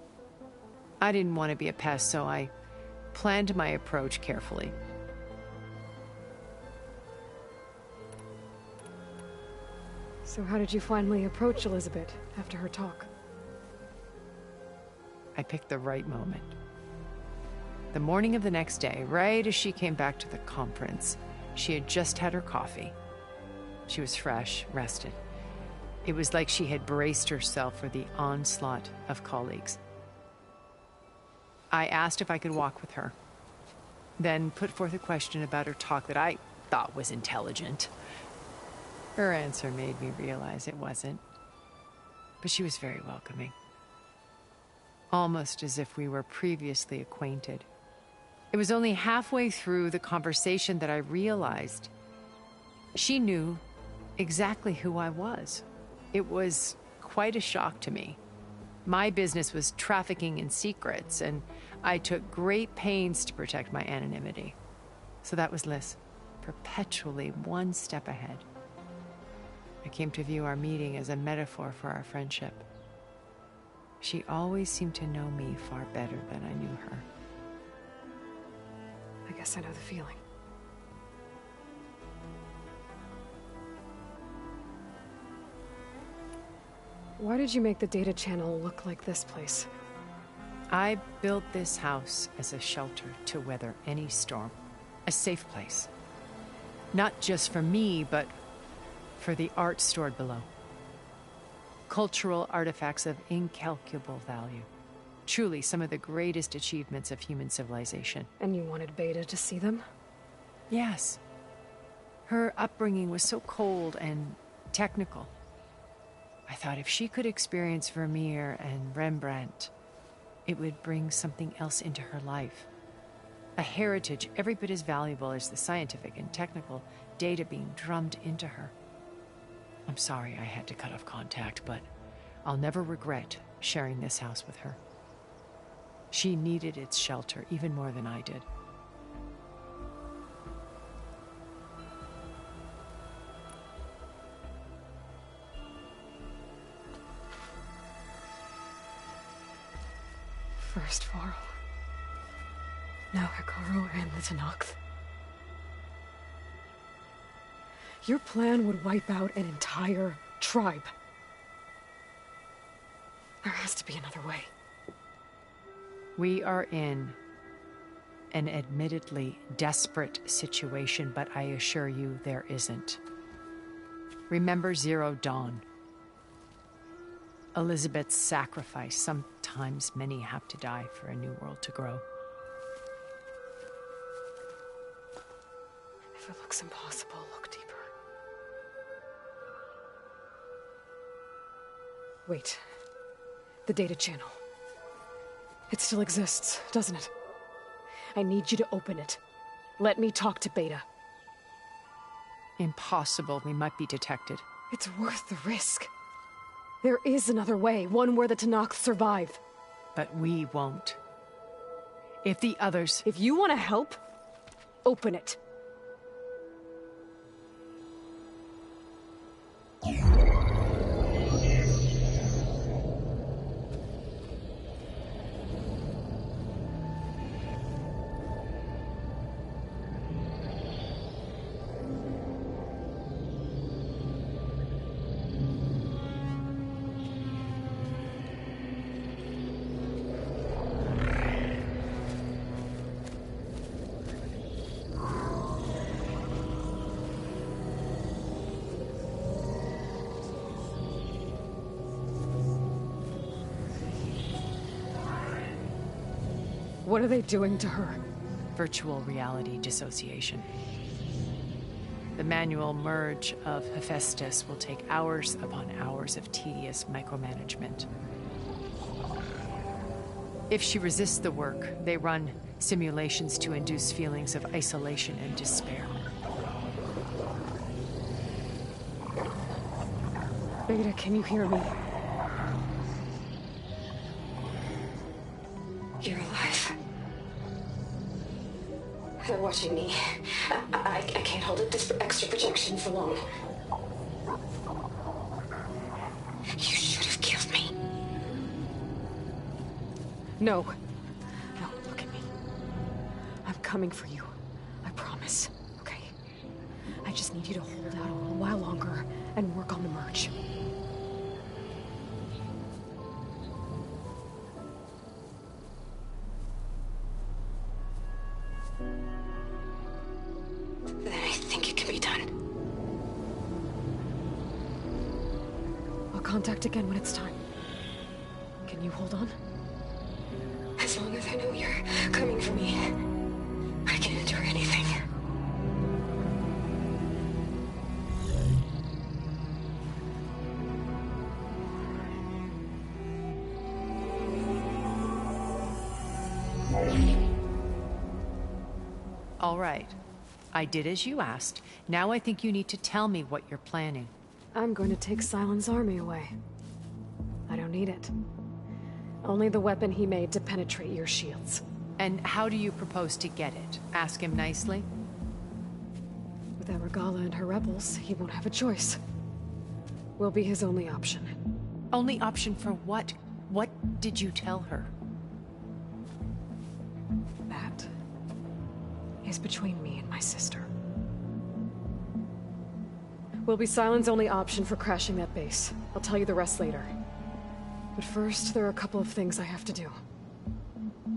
I didn't want to be a pest, so I planned my approach carefully. So how did you finally approach Elizabeth after her talk? I picked the right moment. The morning of the next day, right as she came back to the conference, she had just had her coffee. She was fresh, rested. It was like she had braced herself for the onslaught of colleagues. I asked if I could walk with her, then put forth a question about her talk that I thought was intelligent. Her answer made me realize it wasn't, but she was very welcoming. almost as if we were previously acquainted. It was only halfway through the conversation that I realized she knew exactly who I was. It was quite a shock to me. My business was trafficking in secrets, and I took great pains to protect my anonymity. So that was Liz, perpetually one step ahead. I came to view our meeting as a metaphor for our friendship. She always seemed to know me far better than I knew her. I guess I know the feeling. Why did you make the data channel look like this place? I built this house as a shelter to weather any storm. A safe place. Not just for me, but for the art stored below. Cultural artifacts of incalculable value. Truly some of the greatest achievements of human civilization. And you wanted Beta to see them? Yes. Her upbringing was so cold and technical. I thought if she could experience Vermeer and Rembrandt, it would bring something else into her life. A heritage every bit as valuable as the scientific and technical data being drummed into her. I'm sorry I had to cut off contact, but I'll never regret sharing this house with her. She needed its shelter even more than I did. First Varl. Now Hikaru and the Tenakth. Your plan would wipe out an entire tribe. There has to be another way. We are in an admittedly desperate situation, but I assure you there isn't. Remember Zero Dawn. Elizabeth's sacrifice. Sometimes many have to die for a new world to grow. If it looks impossible, look deeper. Wait. The data channel. It still exists, doesn't it? I need you to open it. Let me talk to Beta. Impossible. We might be detected. It's worth the risk. There is another way, one where the Tenakth survive. But we won't. If the others... If you want to help, open it. What are they doing to her? Virtual reality dissociation. The manual merge of Hephaestus will take hours upon hours of tedious micromanagement. If she resists the work, they run simulations to induce feelings of isolation and despair. Beta, can you hear me? You're alive. They're watching me. I can't hold up this extra projection for long. You should have killed me. No. No, look at me. I'm coming for you. I promise. Okay? I just need you to hold out a little while longer and work on the merge. Then I think it can be done. I'll contact again when it's time. Can you hold on? As long as I know you're coming for me, I can endure anything. All right. I did as you asked. Now I think you need to tell me what you're planning. I'm going to take Sylens' army away. I don't need it. Only the weapon he made to penetrate your shields. And how do you propose to get it? Ask him nicely? Without Regala and her rebels, he won't have a choice. We'll be his only option. Only option for what? What did you tell her? That is between me and my sister. Will be Sylens' only option for crashing that base. I'll tell you the rest later. But first, there are a couple of things I have to do.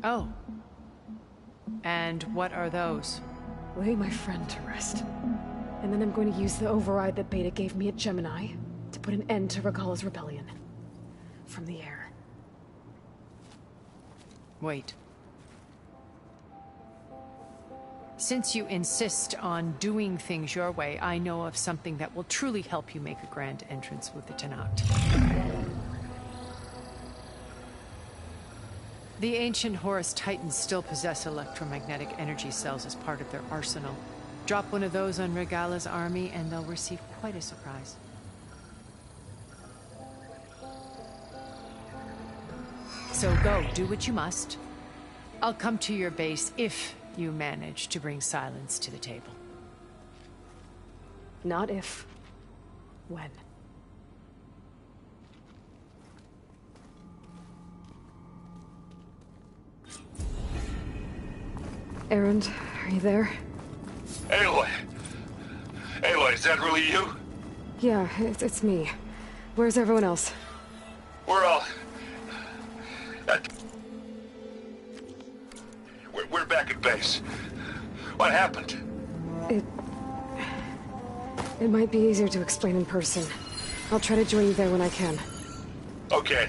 Oh. And what are those? Lay my friend to rest. And then I'm going to use the override that Beta gave me at Gemini to put an end to Regala's rebellion. From the air. Wait. Since you insist on doing things your way, I know of something that will truly help you make a grand entrance with the Tenakth. The ancient Horus Titans still possess electromagnetic energy cells as part of their arsenal. Drop one of those on Regala's army and they'll receive quite a surprise. So go, do what you must. I'll come to your base if you manage to bring Sylens to the table. Not if. When. Erend, are you there? Aloy! Aloy, is that really you? Yeah, it's me. Where's everyone else? We're all... We're back at base. What happened? It might be easier to explain in person. I'll try to join you there when I can. Okay.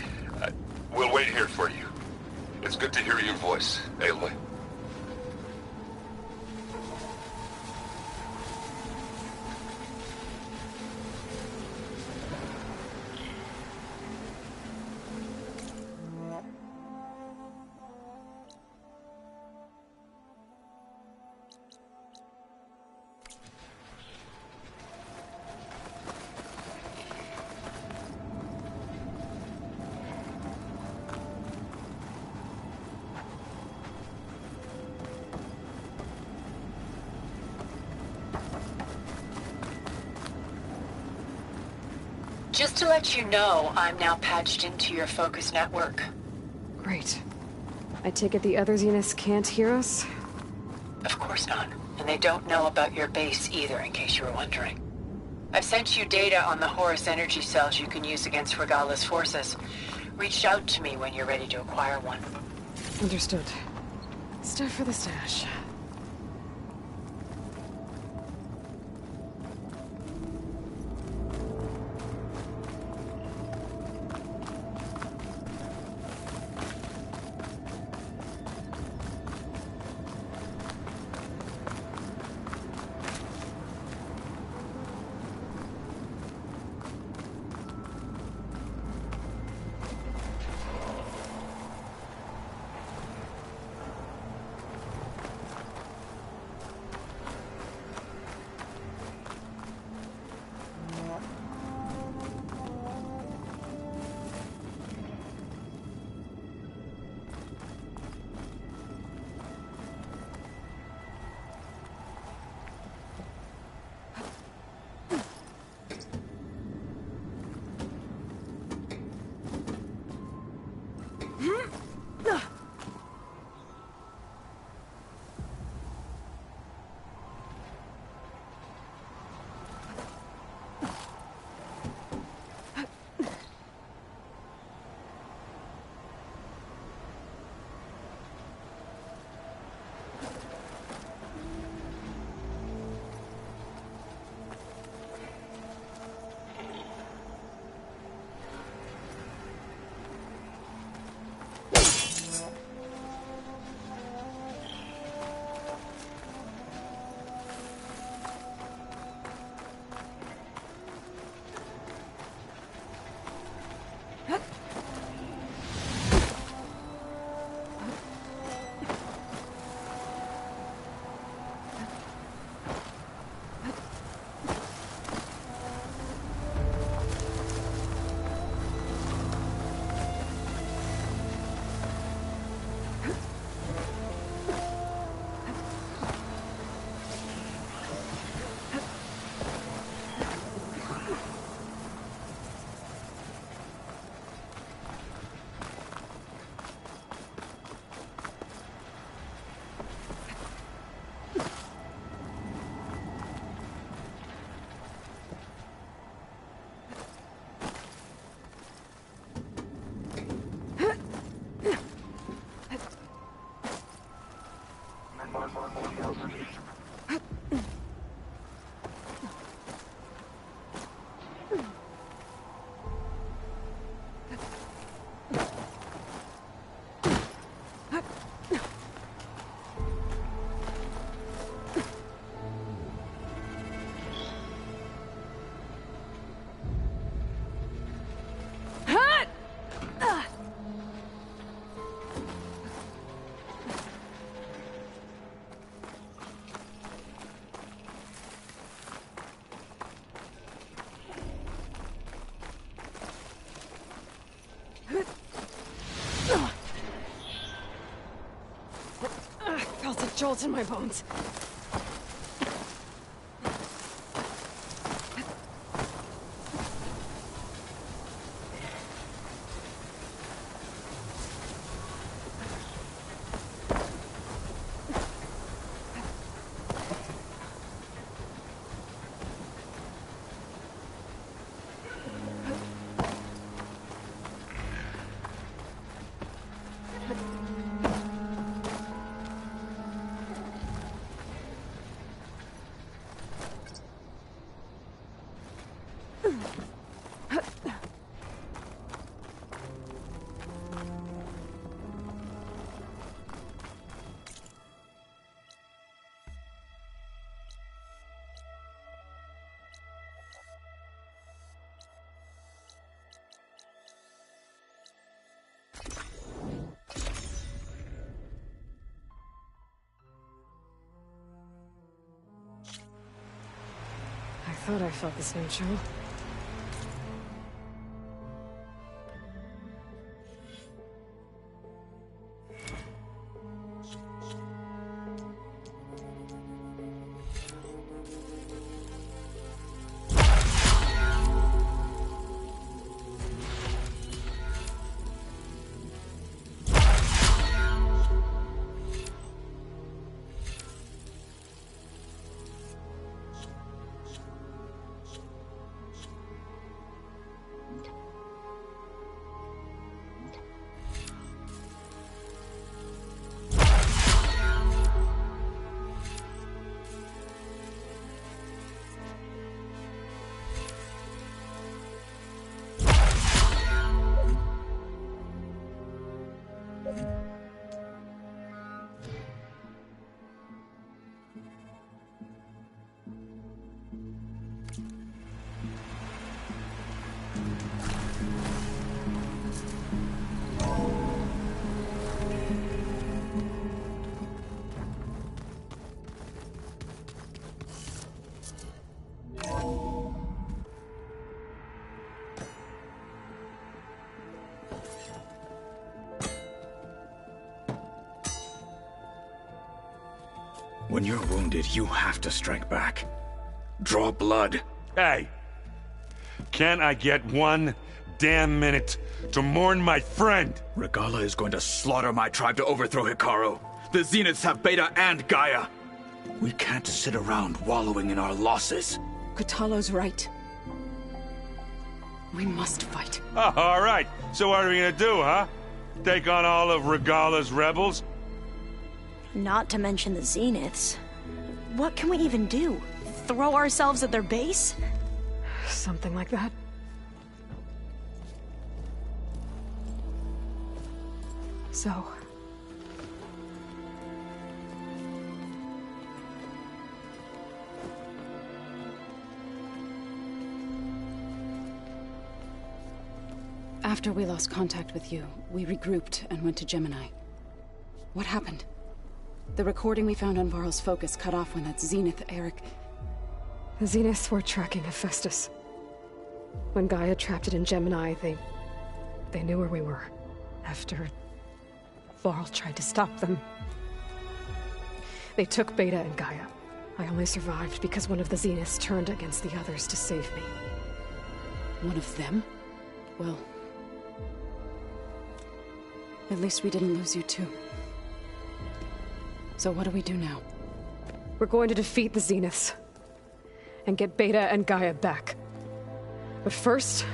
We'll wait here for you. It's good to hear your voice, Aloy. Just to let you know, I'm now patched into your focus network. Great. I take it the other Zeniths can't hear us? Of course not. And they don't know about your base either, in case you were wondering. I've sent you data on the Horus energy cells you can use against Regala's forces. Reach out to me when you're ready to acquire one. Understood. Stuff for the stash. jolt in my bones. I thought I felt this natural. When you're wounded, you have to strike back. Draw blood. Hey! Can't I get one damn minute to mourn my friend? Regalla is going to slaughter my tribe to overthrow Hikaru. The Zeniths have Beta and Gaia. We can't sit around wallowing in our losses. Kotallo's right. We must fight. Oh, all right. So what are we gonna do, huh? Take on all of Regalla's rebels? Not to mention the Zeniths. What can we even do? Throw ourselves at their base? Something like that. So... After we lost contact with you, we regrouped and went to Gemini. What happened? The recording we found on Varl's focus cut off when that Zenith, Eric... The Zeniths were tracking Hephaestus. When Gaia trapped it in Gemini, they knew where we were. After... Varl tried to stop them. They took Beta and Gaia. I only survived because one of the Zeniths turned against the others to save me. One of them? Well... At least we didn't lose you too. So what do we do now? We're going to defeat the Zeniths. And get Beta and Gaia back. But first...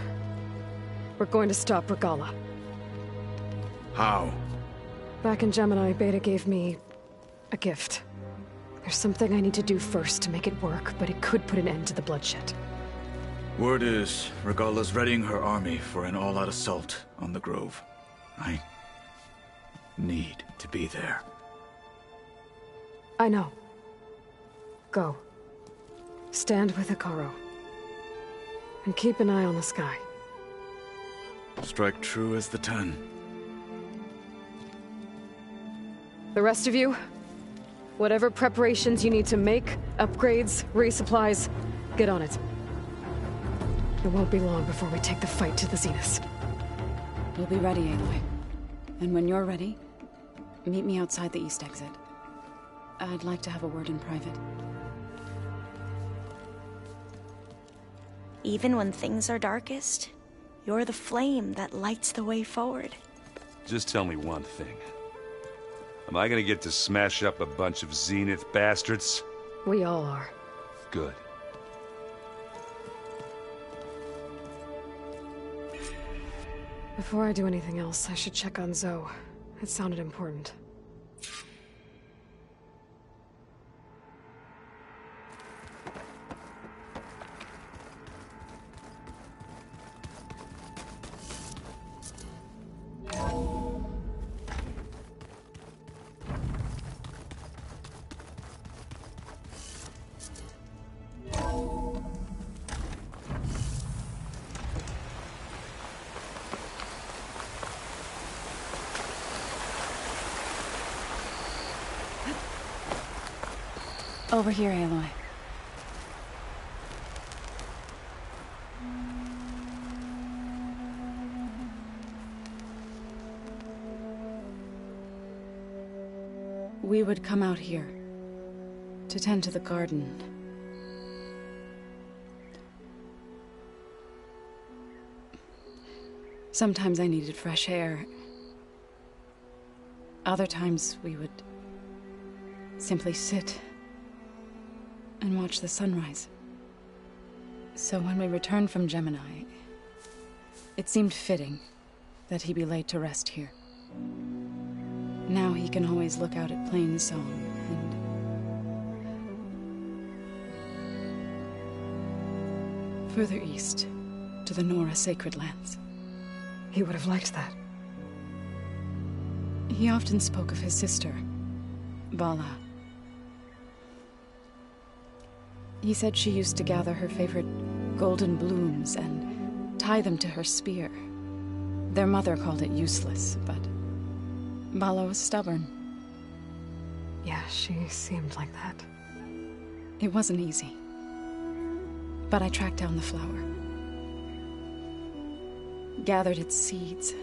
we're going to stop Regalla. How? Back in Gemini, Beta gave me... a gift. There's something I need to do first to make it work, but it could put an end to the bloodshed. Word is, Regalla's readying her army for an all-out assault on the Grove. I... need to be there. I know. Go. Stand with Hikaru. And keep an eye on the sky. Strike true as the 10. The rest of you, whatever preparations you need to make, upgrades, resupplies, get on it. It won't be long before we take the fight to the Zeniths. We'll be ready, Aloy. And when you're ready, meet me outside the east exit. I'd like to have a word in private. Even when things are darkest, you're the flame that lights the way forward. Just tell me one thing. Am I gonna get to smash up a bunch of Zenith bastards? We all are. Good. Before I do anything else, I should check on Zoe. It sounded important. Over here, Aloy. We would come out here to tend to the garden. Sometimes I needed fresh air. Other times we would simply sit and watch the sunrise. So when we returned from Gemini, it seemed fitting that he be laid to rest here. Now he can always look out at Plainsong and further east to the Nora Sacred Lands. He would have liked that. He often spoke of his sister, Bala. He said she used to gather her favorite golden blooms and tie them to her spear. Their mother called it useless, but Bala was stubborn. Yeah, she seemed like that. It wasn't easy. But I tracked down the flower. Gathered its seeds.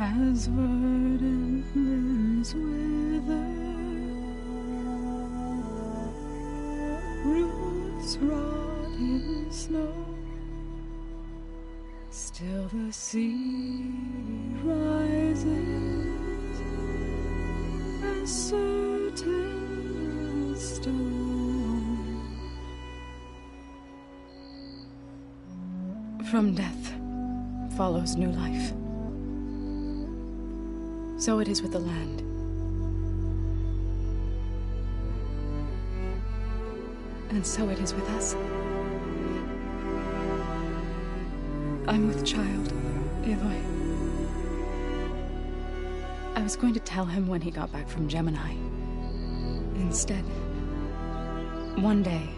As verdant limbs wither, roots rot in snow, still the sea rises as certain as stone. From death follows new life. So it is with the land. And so it is with us. I'm with child, Aloy. I was going to tell him when he got back from Gemini. Instead, one day,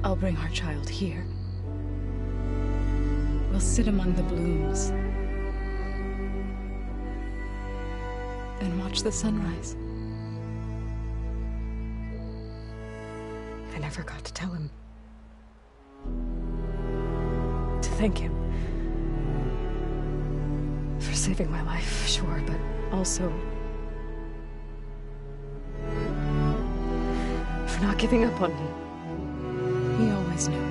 I'll bring our child here. We'll sit among the blooms and watch the sunrise. I never got to tell him. To thank him. For saving my life, sure, but also for not giving up on me. He always knew.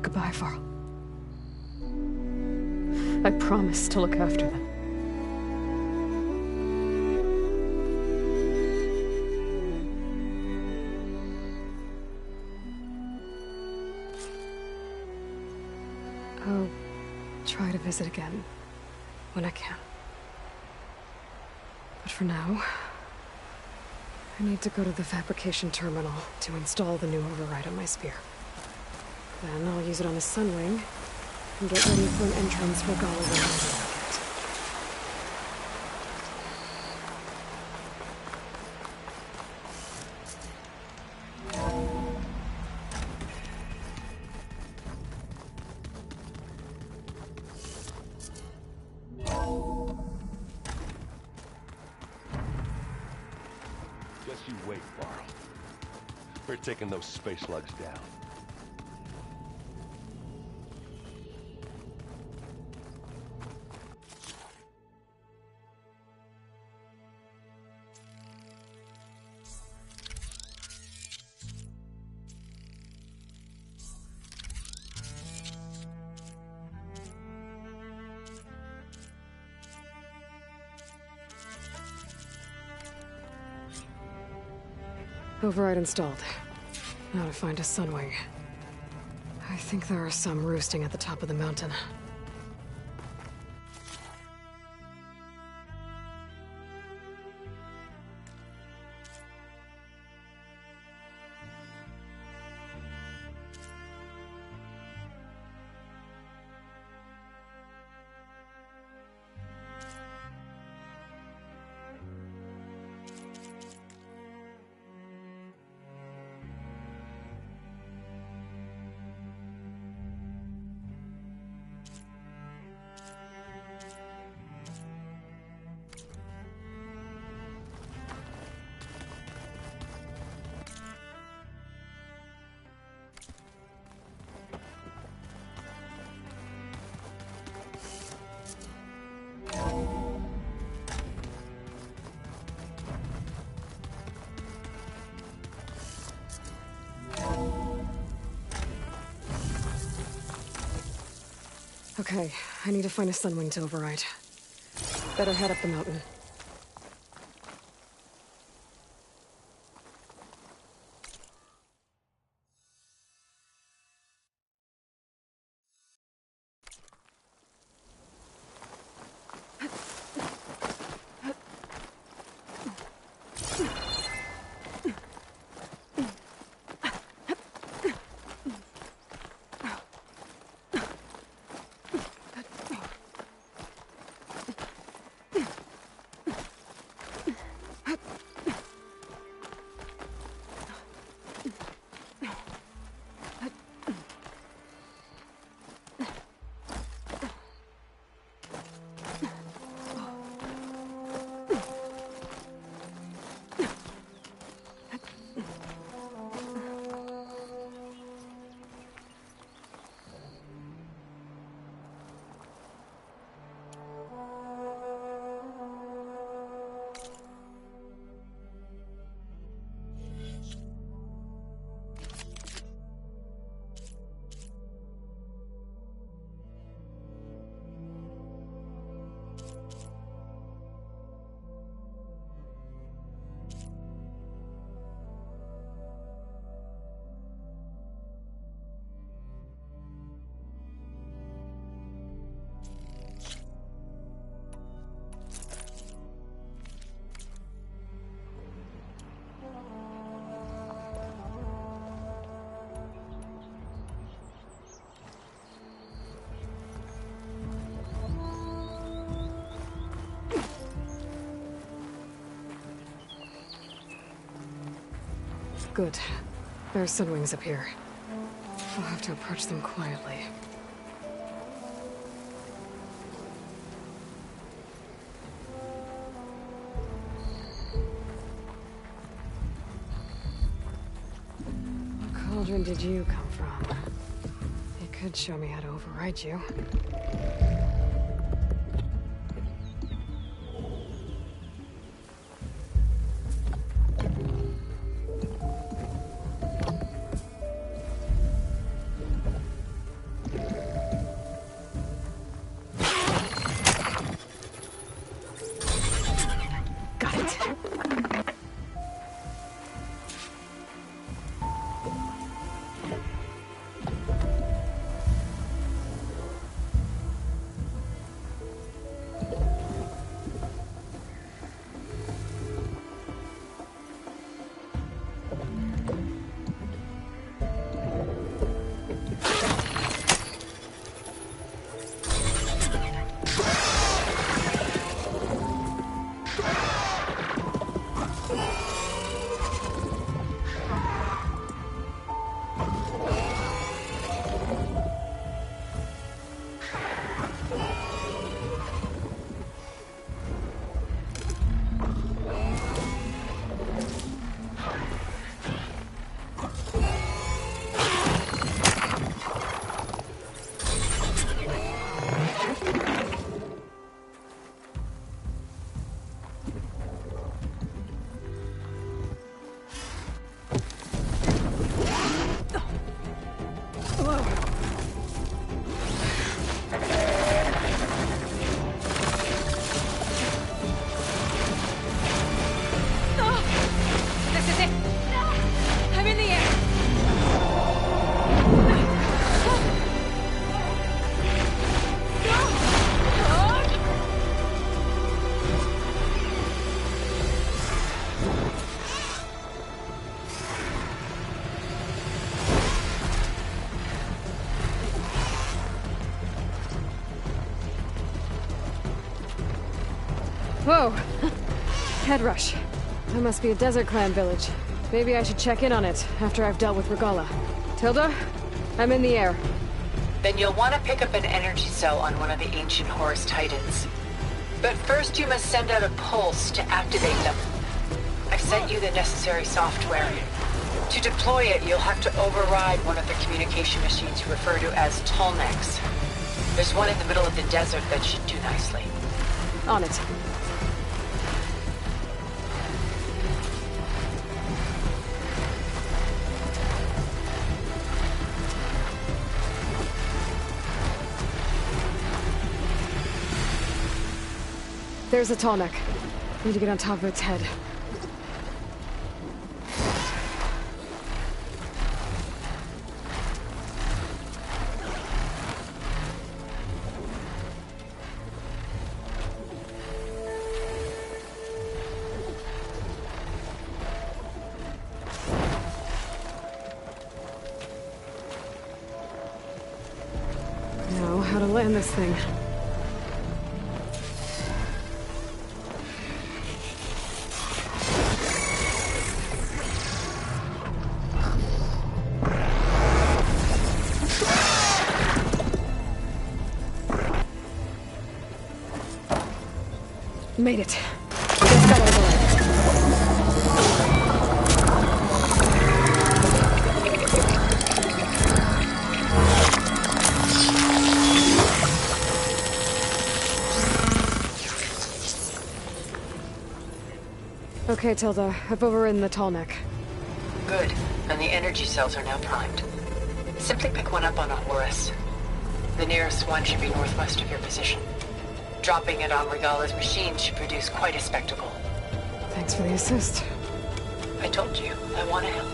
Goodbye, Varl. I promise to look after them. I'll try to visit again when I can. But for now, I need to go to the Fabrication Terminal to install the new override on my spear. Then I'll use it on the Sunwing and get ready for an entrance for Aloy. Just you wait, Varl. We're taking those space slugs down. Override installed. Now to find a sunwing. I think there are some roosting at the top of the mountain. Okay, I need to find a sunwing to override. Better head up the mountain. Good. There are sunwings up here. I'll have to approach them quietly. What cauldron did you come from? It could show me how to override you. Head rush. That must be a Desert Clan village. Maybe I should check in on it after I've dealt with Regala. Tilda? I'm in the air. Then you'll want to pick up an energy cell on one of the ancient Horus Titans. But first you must send out a pulse to activate them. I've sent you the necessary software. To deploy it, you'll have to override one of the communication machines you refer to as Tolnecs. There's one in the middle of the desert that should do nicely. On it. There's a Tolnec. Need to get on top of its head. Now, how to land this thing. Made it. Just got out of the way. Okay, Tilda. I've overridden the Tolnec. Good. And the energy cells are now primed. Simply pick one up on a Horus. The nearest one should be northwest of your position. Dropping it on Regala's machine should produce quite a spectacle. Thanks for the assist. I told you, I want to help.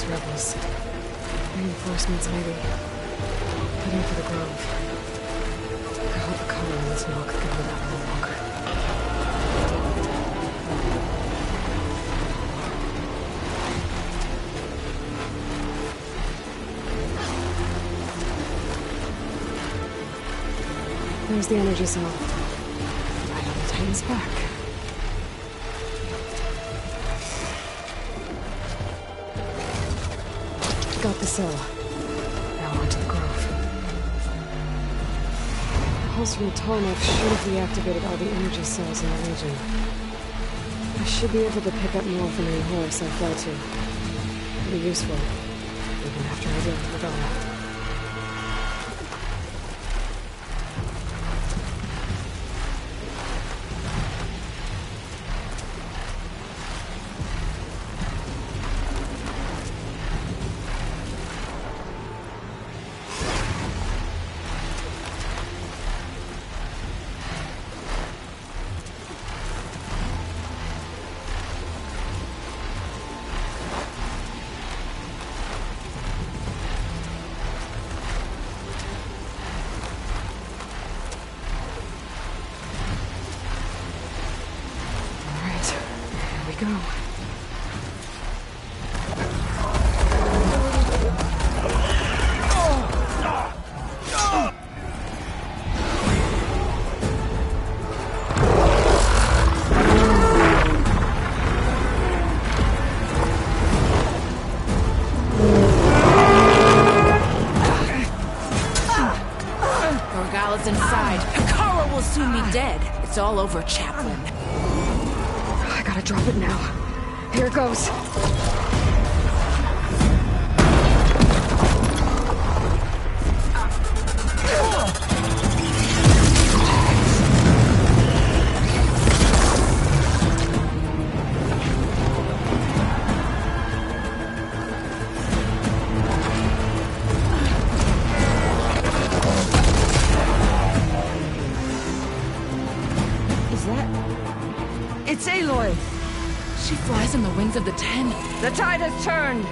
Rebels. Reinforcements, maybe. Heading for the Grove. I hope the color in this milk can hold out a little longer. There's the energy cell. Right on the Titan's back. Got the cell. Now on to the Grove. The pulse from the Tolnec should have reactivated all the energy cells in the region. I should be able to pick up more from any Horus I fell to. It'll be useful, even after I deal with Regala. Go. is inside. Kara will soon be dead. It's all over, Chaplain. I gotta drop it now. Here goes. It's Aloy! She flies on the wings of the 10. The tide has turned!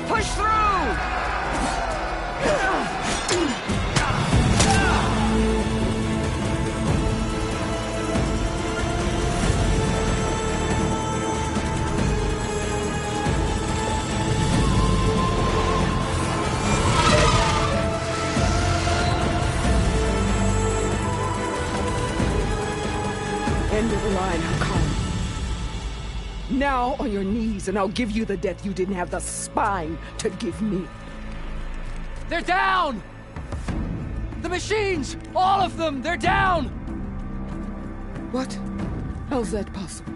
Push through! End of the line, Hakari. Now on your knees, and I'll give you the death you didn't have the spine to give me. They're down! The machines! All of them! They're down! What? How's that possible?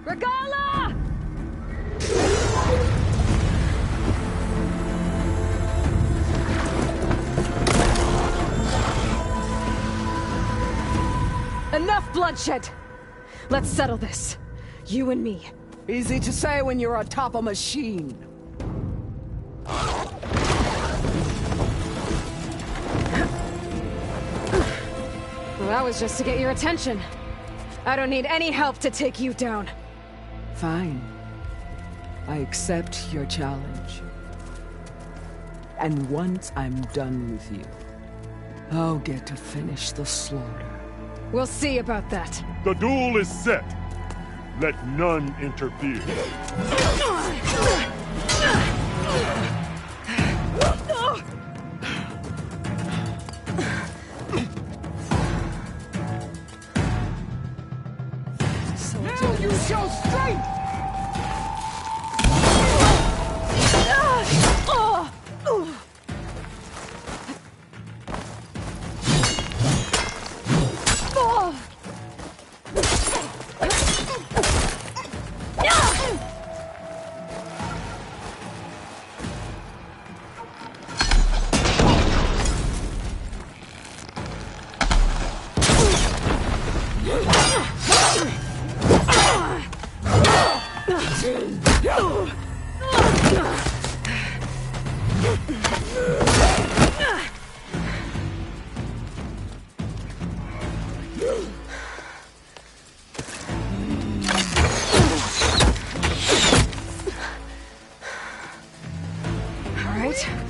Regala! Enough bloodshed! Let's settle this. You and me. Easy to say when you're atop a machine. Well, that was just to get your attention. I don't need any help to take you down. Fine. I accept your challenge. And once I'm done with you, I'll get to finish the slaughter. We'll see about that. The duel is set. Let none interfere. Now use your strength!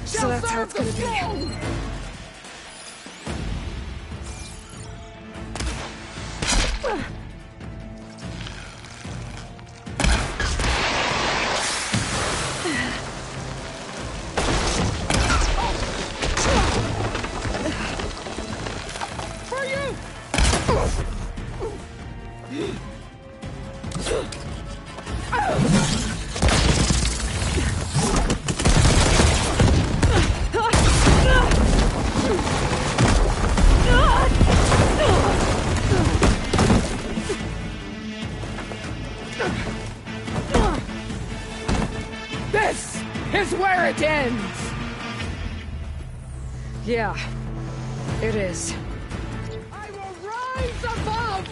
So that's how it's gonna be. For you! This is where it ends! Yeah, it is. I will rise above!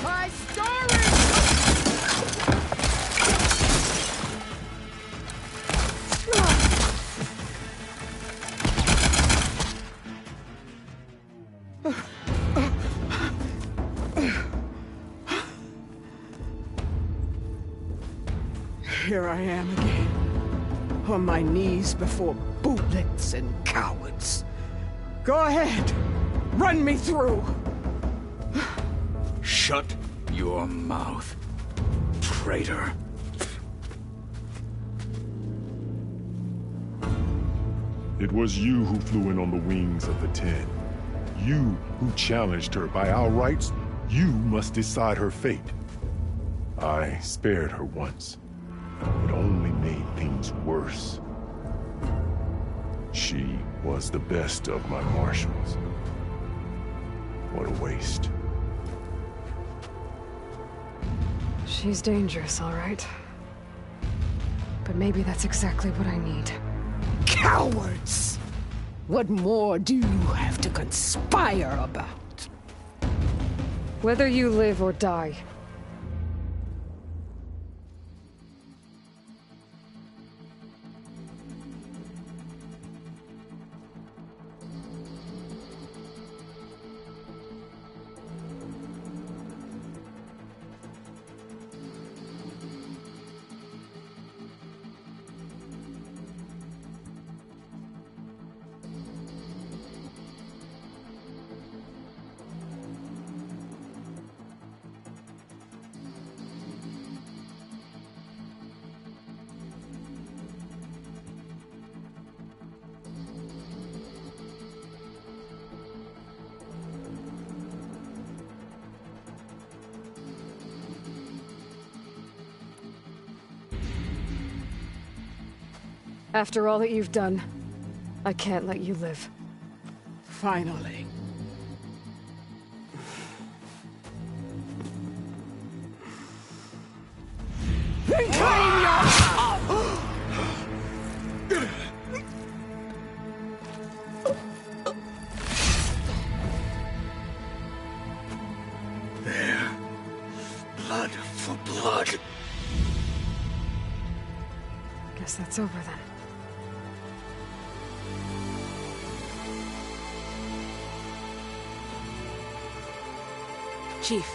My story! Here I am again, on my knees before bootlets and cowards. Go ahead, run me through. Shut your mouth, traitor. It was you who flew in on the wings of the 10. You who challenged her. By our rights, you must decide her fate. I spared her once. It only made things worse. She was the best of my marshals. What a waste. She's dangerous, all right. But maybe that's exactly what I need. Cowards! What more do you have to conspire about? Whether you live or die. After all that you've done, I can't let you live. Finally. Then claim your... There. Blood for blood. Guess that's over then. Chief,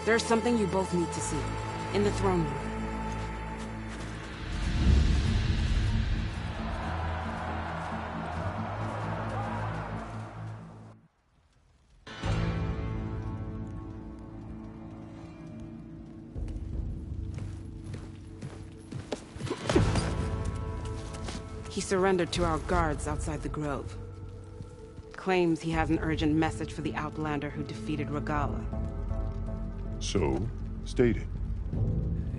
there's something you both need to see. In the throne room. He surrendered to our guards outside the grove. Claims he has an urgent message for the Outlander who defeated Regala. So, state it.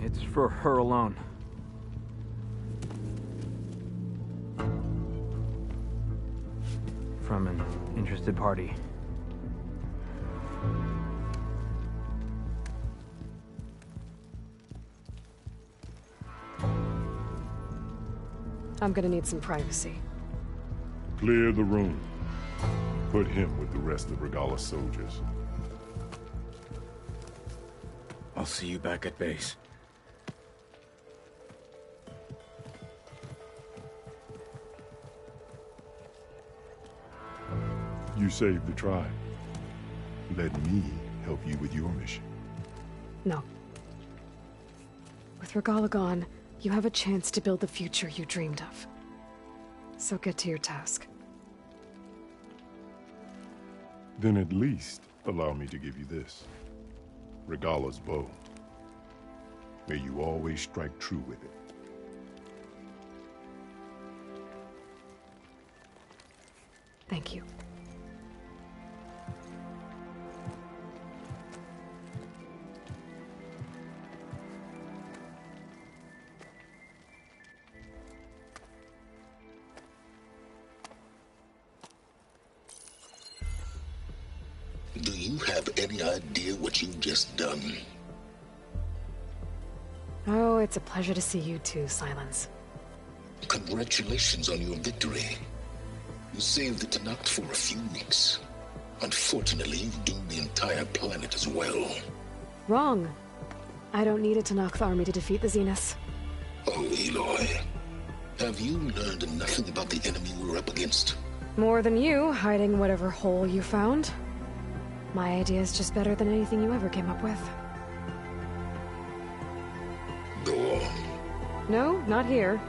It's for her alone. From an interested party. I'm gonna need some privacy. Clear the room. Put him with the rest of Regala's soldiers. I'll see you back at base. You saved the tribe. Let me help you with your mission. No. With Regala gone, you have a chance to build the future you dreamed of. So get to your task. Then at least allow me to give you this. Regala's bow. May you always strike true with it. Thank you. Do you have any idea what you've just done? Oh, it's a pleasure to see you too, Silence. Congratulations on your victory. You saved the Tenakth for a few weeks. Unfortunately, you've doomed the entire planet as well. Wrong. I don't need a Tenakth army to defeat the Zeniths. Oh, Aloy. Have you learned nothing about the enemy we're up against? More than you, hiding whatever hole you found. My idea is just better than anything you ever came up with. Go on. No, not here.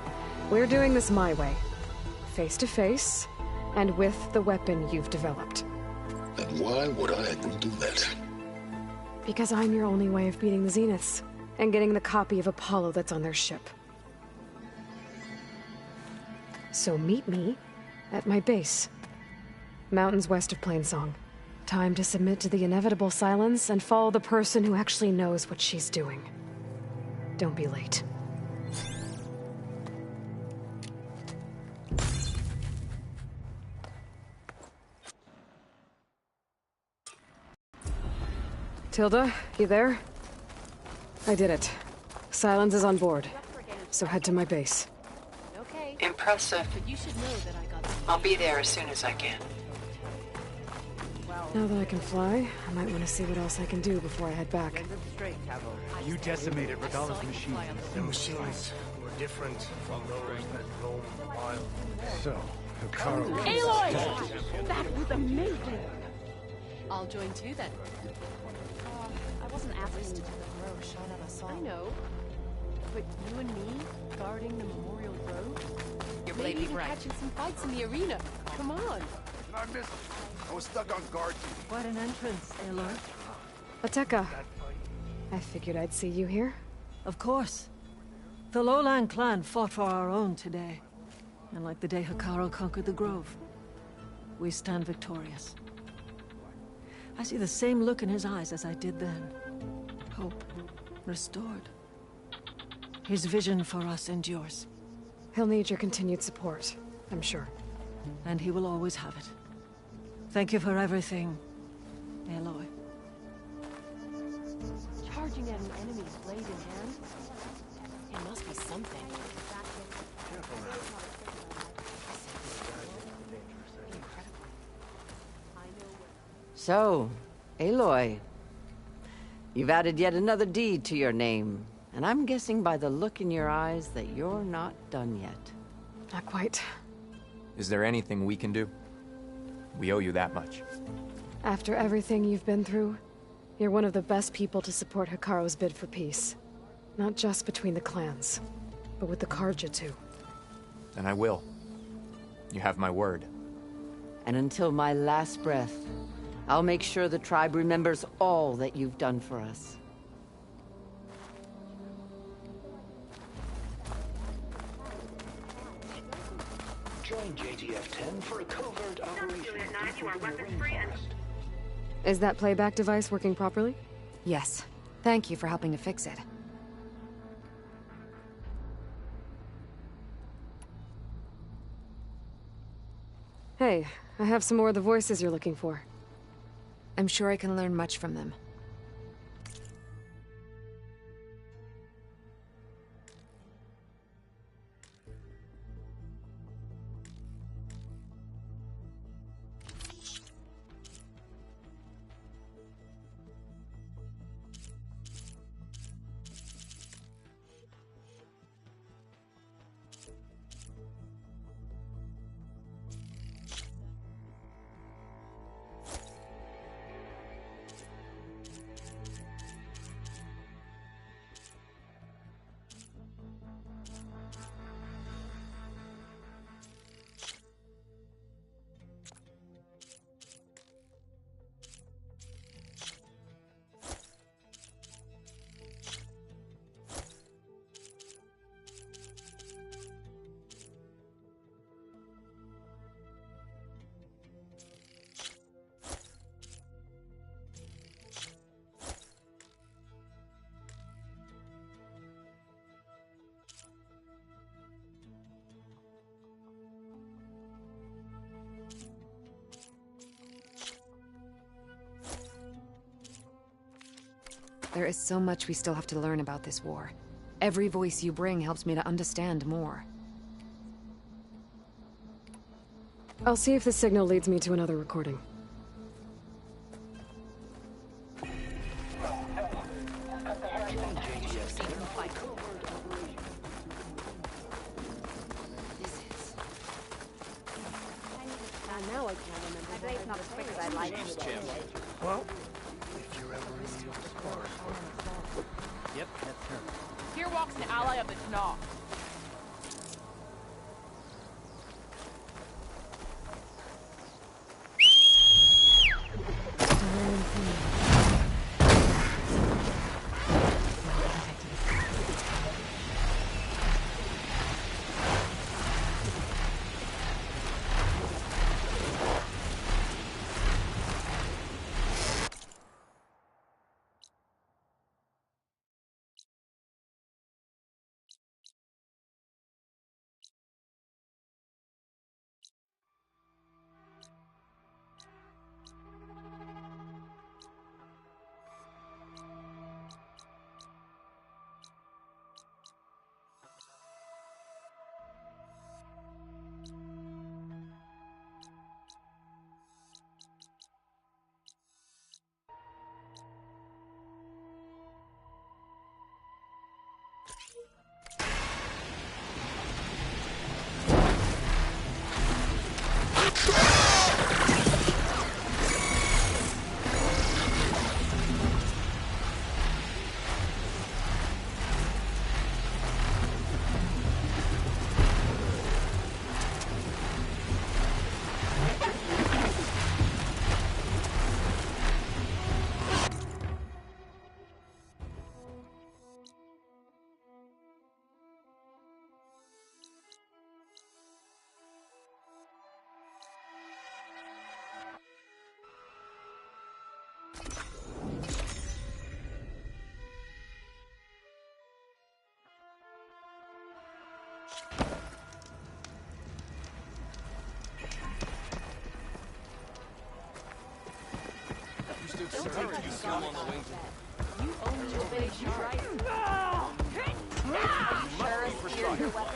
We're doing this my way. Face to face, and with the weapon you've developed. And why would I agree to that? Because I'm your only way of beating the Zeniths. and getting the copy of Apollo that's on their ship. So meet me at my base. Mountains west of Plainsong. Time to submit to the inevitable silence and follow the person who actually knows what she's doing. Don't be late. Tilda, you there? I did it. Silence is on board. So head to my base. Impressive. I'll be there as soon as I can. Now that I can fly, I might want to see what else I can do before I head back. You decimated Regalla's machine. The machines were different from those that roam the wild. So, Hikaru... Aloy! That was amazing! I'll join too then. I wasn't asked to the grove shot at us all. I know. But you and me guarding the Memorial Grove? You're Maybe blatantly even right. Catching some fights in the arena. Come on. I missed it. I was stuck on guard duty. What an entrance, Aloy. Ateka. I figured I'd see you here. Of course. The Lowland clan fought for our own today. And like the day Hikaru conquered the Grove, we stand victorious. I see the same look in his eyes as I did then. Hope restored. His vision for us endures. He'll need your continued support, I'm sure. And he will always have it. Thank you for everything, Aloy. Charging at an enemy's blade in hand? It must be something. So, Aloy, you've added yet another deed to your name, and I'm guessing by the look in your eyes that you're not done yet. Not quite. Is there anything we can do? We owe you that much. After everything you've been through, you're one of the best people to support Hikaru's bid for peace. Not just between the clans, but with the Carja too. And I will. You have my word. And until my last breath, I'll make sure the tribe remembers all that you've done for us. Join JTF-10 for a covert operation. Is that playback device working properly? Yes. Thank you for helping to fix it. Hey, I have some more of the voices you're looking for. I'm sure I can learn much from them. There is so much we still have to learn about this war. Every voice you bring helps me to understand more. I'll see if the signal leads me to another recording. Now I can't remember. I bet it's not as quick as I'd like. Well, if you're ever in the forest. Yep, that's her. Here walks an ally of the Knopf. You own your big shark. Sure it's your weapon?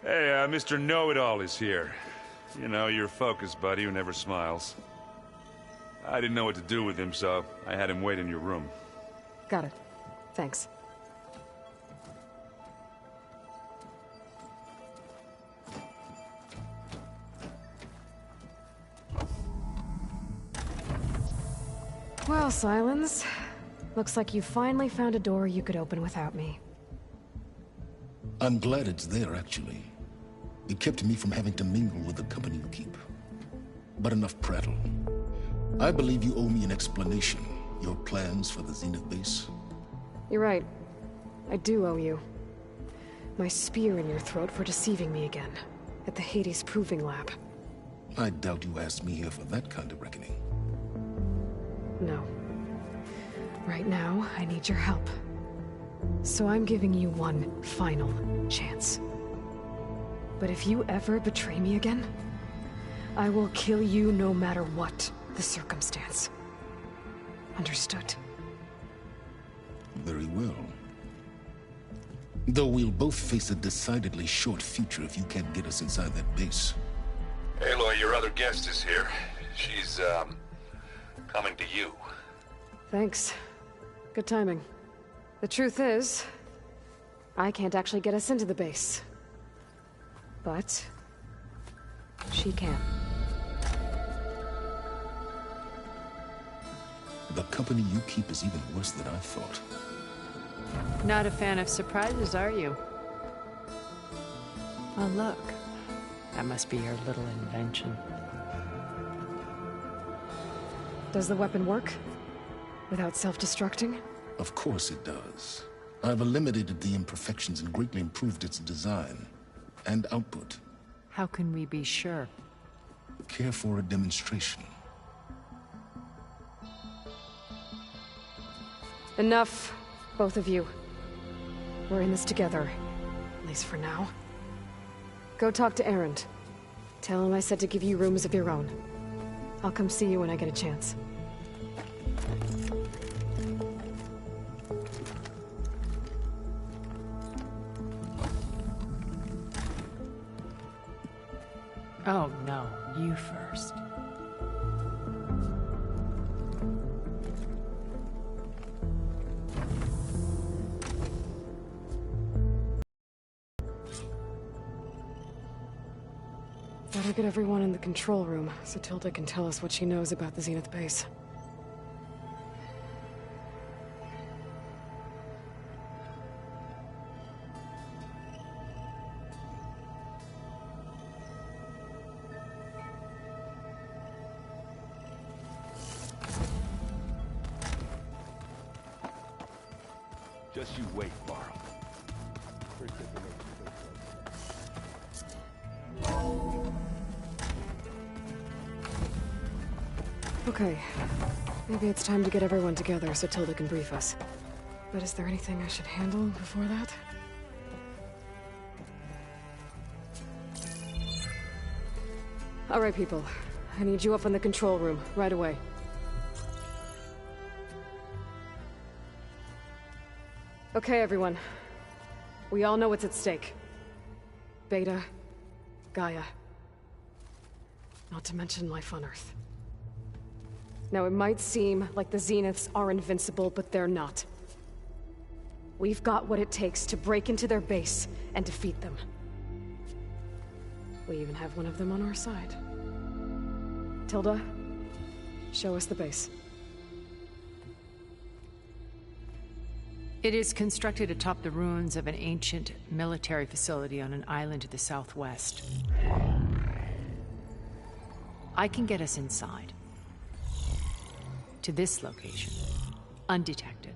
Hey, Mr. Know-It-All is here. You know, your focus buddy who never smiles. I didn't know what to do with him, so I had him wait in your room. Got it. Thanks. Well, Silence. Looks like you finally found a door you could open without me. I'm glad it's there, actually. It kept me from having to mingle with the company you keep. But enough prattle. I believe you owe me an explanation. Your plans for the Zenith base? You're right. I do owe you. My spear in your throat for deceiving me again. At the Hades Proving Lab. I doubt you asked me here for that kind of reckoning. No. Right now, I need your help. So I'm giving you one final chance. But if you ever betray me again, I will kill you no matter what the circumstance. Understood? Very well. Though we'll both face a decidedly short future if you can't get us inside that base. Aloy, your other guest is here. She's, coming to you. Thanks. Good timing. The truth is, I can't actually get us into the base. But she can. The company you keep is even worse than I thought. Not a fan of surprises, are you? Oh, look. That must be your little invention. Does the weapon work? Without self-destructing? Of course it does. I've eliminated the imperfections and greatly improved its design and output. How can we be sure? Care for a demonstration? Enough, both of you. We're in this together, at least for now. Go talk to Erend. Tell him I said to give you rooms of your own. I'll come see you when I get a chance. Oh, no. You first. Better get everyone in the control room so Tilda can tell us what she knows about the Zenith base. Just you wait, Barrow. Okay. Maybe it's time to get everyone together so Tilda can brief us. But is there anything I should handle before that? All right, people. I need you up in the control room, right away. Okay, everyone. We all know what's at stake. Beta, Gaia. Not to mention life on Earth. Now, it might seem like the Zeniths are invincible, but they're not. We've got what it takes to break into their base and defeat them. We even have one of them on our side. Tilda, show us the base. It is constructed atop the ruins of an ancient military facility on an island to the southwest. I can get us inside. To this location, undetected.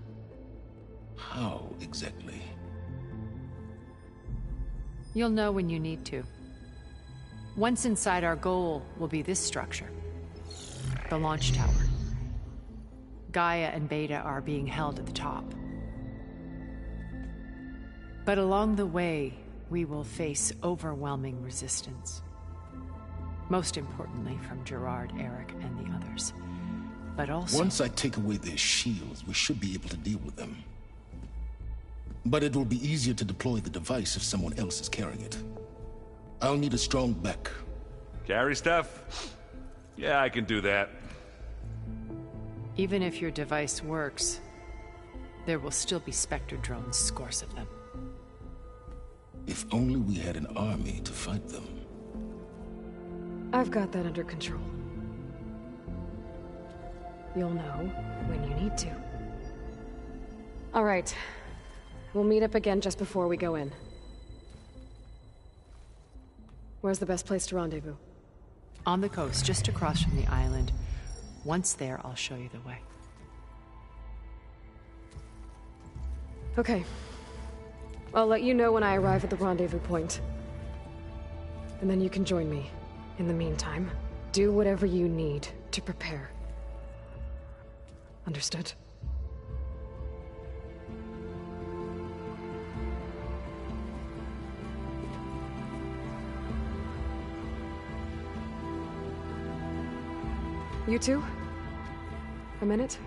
How exactly? You'll know when you need to. Once inside, our goal will be this structure. The launch tower. Gaia and Beta are being held at the top. But along the way, we will face overwhelming resistance. Most importantly from Gerard, Eric, and the others. But also... Once I take away their shields, we should be able to deal with them. But it will be easier to deploy the device if someone else is carrying it. I'll need a strong back. Carry stuff? Yeah, I can do that. Even if your device works, there will still be Spectre drones, scores of them. If only we had an army to fight them. I've got that under control. You'll know when you need to. All right. We'll meet up again just before we go in. Where's the best place to rendezvous? On the coast, just across from the island. Once there, I'll show you the way. Okay. I'll let you know when I arrive at the rendezvous point. And then you can join me. In the meantime, do whatever you need to prepare. Understood? You two? A minute?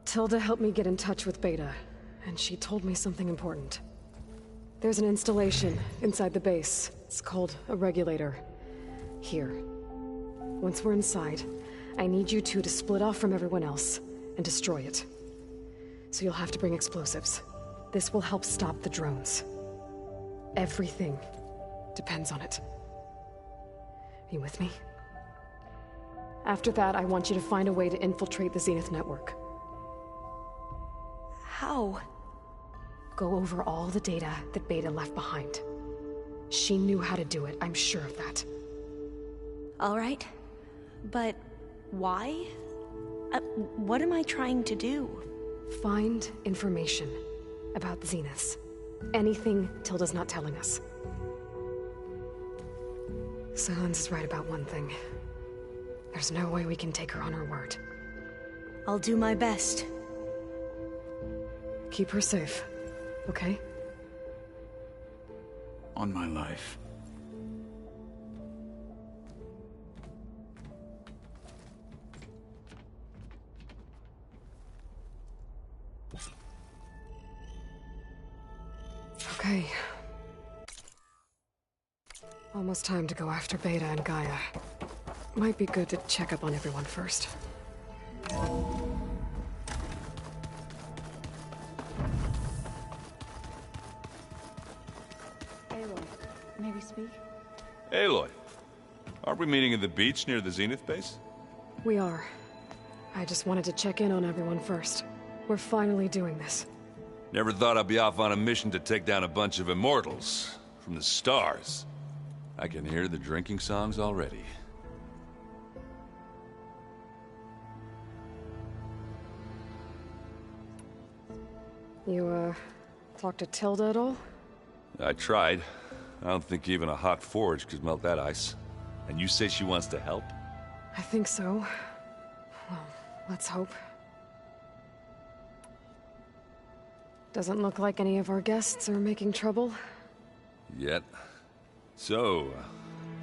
Tilda helped me get in touch with Beta, and she told me something important. There's an installation inside the base. It's called a regulator. Here. Once we're inside, I need you two to split off from everyone else and destroy it. So you'll have to bring explosives. This will help stop the drones. Everything depends on it. Are you with me? After that, I want you to find a way to infiltrate the Zenith network. How? Go over all the data that Beta left behind. She knew how to do it, I'm sure of that. All right. But why? What am I trying to do? Find information about the Zeniths. Anything Tilda's not telling us. Sans is right about one thing. There's no way we can take her on her word. I'll do my best. Keep her safe, okay? On my life. Okay. Almost time to go after Beta and Gaia. Might be good to check up on everyone first. Aloy, may we speak? Aloy, aren't we meeting at the beach near the Zenith base? We are. I just wanted to check in on everyone first. We're finally doing this. Never thought I'd be off on a mission to take down a bunch of immortals from the stars. I can hear the drinking songs already. You, talked to Tilda at all? I tried. I don't think even a hot forge could melt that ice. And you say she wants to help? I think so. Well, let's hope. Doesn't look like any of our guests are making trouble. Yet. So,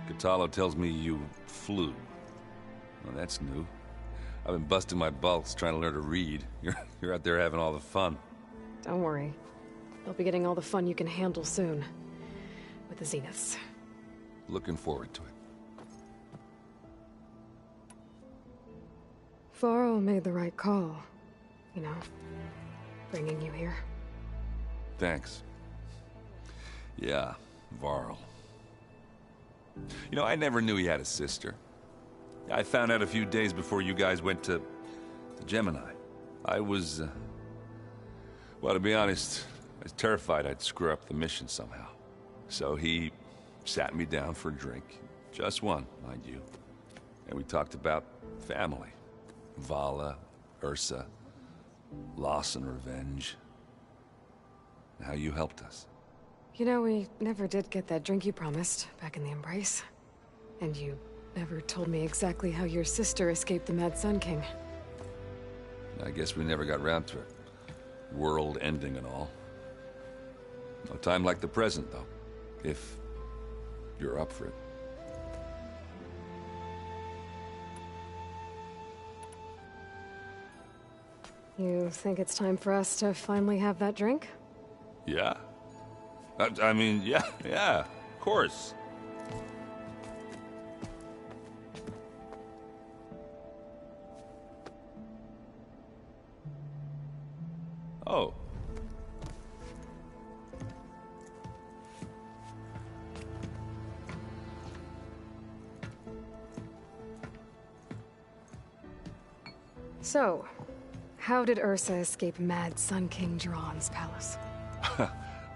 Catalo tells me you flew. Well, that's new. I've been busting my balls trying to learn to read. You're out there having all the fun. Don't worry. You'll be getting all the fun you can handle soon. With the Zeniths. Looking forward to it. Varl made the right call. You know, bringing you here. Thanks. Yeah, Varl. You know, I never knew he had a sister. I found out a few days before you guys went to Gemini. I was, well, to be honest, I was terrified I'd screw up the mission somehow. So he sat me down for a drink. Just one, mind you. And we talked about family. Vala, Ursa, loss and revenge. And how you helped us. You know, we never did get that drink you promised back in the Embrace. And you never told me exactly how your sister escaped the Mad Sun King. I guess we never got round to it. World ending and all. No time like the present, though. If you're up for it. You think it's time for us to finally have that drink? Yeah. I mean, yeah, of course. Oh. So, how did Ursa escape Mad Sun King Jiran's palace?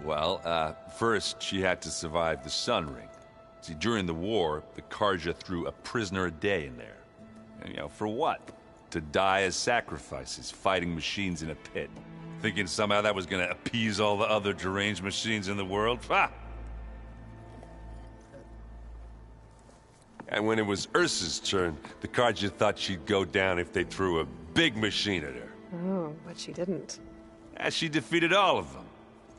Well, first she had to survive the Sun Ring. See, during the war, the Karja threw a prisoner a day in there. And, you know, for what? To die as sacrifices, fighting machines in a pit. Thinking somehow that was gonna appease all the other deranged machines in the world? Ha! And when it was Ursa's turn, the Karja thought she'd go down if they threw a big machine at her. Oh, but she didn't. And she defeated all of them.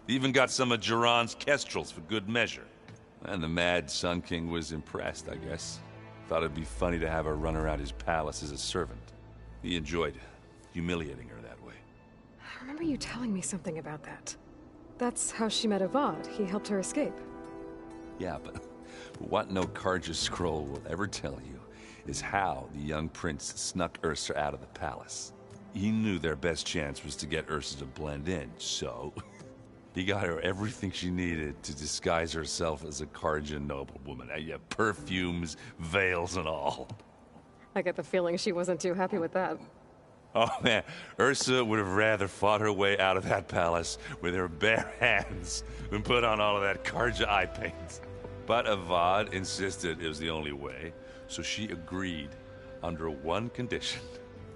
Even got some of Jiran's kestrels for good measure. And the Mad Sun King was impressed, I guess. Thought it'd be funny to have her run around his palace as a servant. He enjoyed humiliating her that way. I remember you telling me something about that. That's how she met Avad. He helped her escape. Yeah, but what no Karja scroll will ever tell you is how the young prince snuck Ursa out of the palace. He knew their best chance was to get Ursa to blend in, so he got her everything she needed to disguise herself as a Karja noblewoman. Yeah, perfumes, veils, and all. I get the feeling she wasn't too happy with that. Oh man, Ursa would have rather fought her way out of that palace with her bare hands than put on all of that Karja eye paint. But Avad insisted it was the only way, so she agreed under one condition.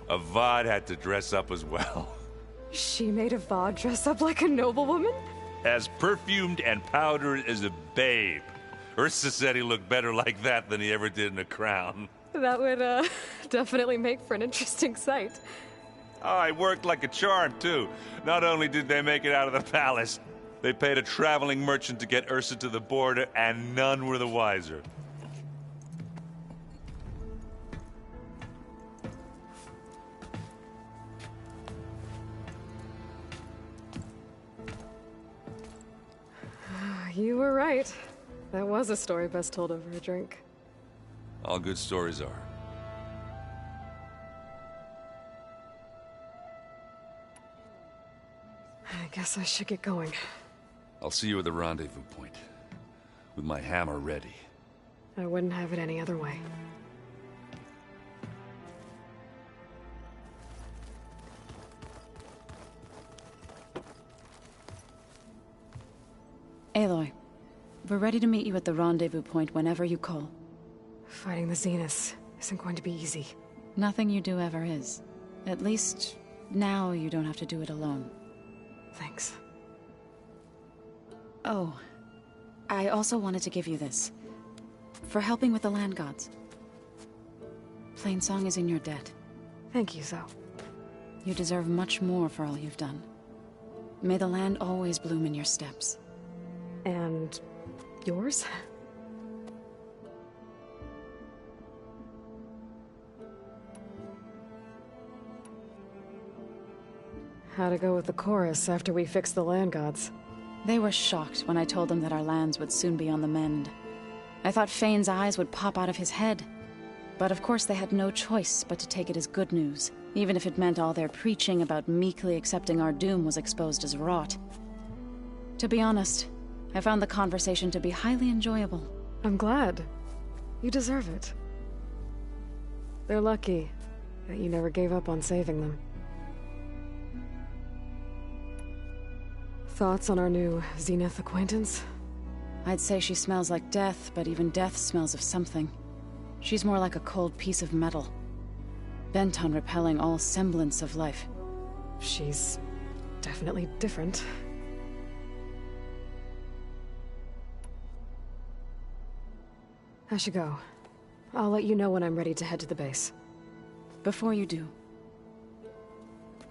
Avad had to dress up as well. She made Avad dress up like a noblewoman? As perfumed and powdered as a babe. Ursa said he looked better like that than he ever did in a crown. That would, definitely make for an interesting sight. Oh, it worked like a charm, too. Not only did they make it out of the palace, they paid a traveling merchant to get Ursa to the border, and none were the wiser. You were right. That was a story best told over a drink. All good stories are. I guess I should get going. I'll see you at the rendezvous point, with my hammer ready. I wouldn't have it any other way. Aloy, we're ready to meet you at the rendezvous point whenever you call. Fighting the Zeniths isn't going to be easy. Nothing you do ever is. At least, now you don't have to do it alone. Thanks. Oh, I also wanted to give you this. For helping with the land gods. Plainsong is in your debt. Thank you, Zoe. You deserve much more for all you've done. May the land always bloom in your steps. And yours? How'd it go with the chorus after we fixed the land gods? They were shocked when I told them that our lands would soon be on the mend. I thought Fane's eyes would pop out of his head. But of course they had no choice but to take it as good news, even if it meant all their preaching about meekly accepting our doom was exposed as rot. To be honest, I found the conversation to be highly enjoyable. I'm glad. You deserve it. They're lucky that you never gave up on saving them. Thoughts on our new Zenith acquaintance? I'd say she smells like death, but even death smells of something. She's more like a cold piece of metal, bent on repelling all semblance of life. She's definitely different. I should go. I'll let you know when I'm ready to head to the base. Before you do,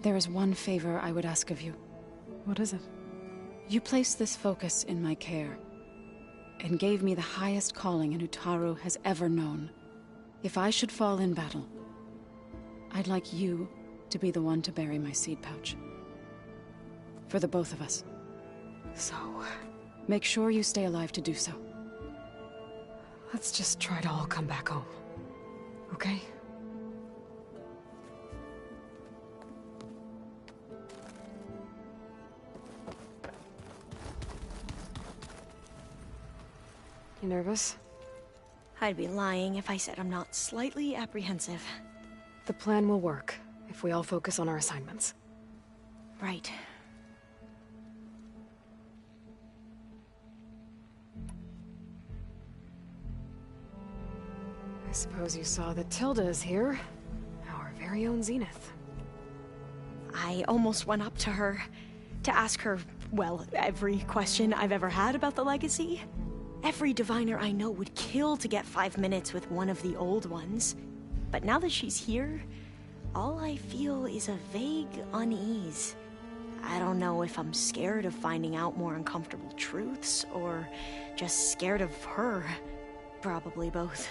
there is one favor I would ask of you. What is it? You placed this focus in my care, and gave me the highest calling an Utaru has ever known. If I should fall in battle, I'd like you to be the one to bury my seed pouch. For the both of us. So... make sure you stay alive to do so. let's just try to all come back home. Okay? You nervous? I'd be lying if I said I'm not slightly apprehensive. The plan will work, if we all focus on our assignments. Right. I suppose you saw that Tilda is here. Our very own Zenith. I almost went up to her to ask her, well, every question I've ever had about the legacy. Every diviner I know would kill to get 5 minutes with one of the old ones. But now that she's here, all I feel is a vague unease. I don't know if I'm scared of finding out more uncomfortable truths, or just scared of her. Probably both.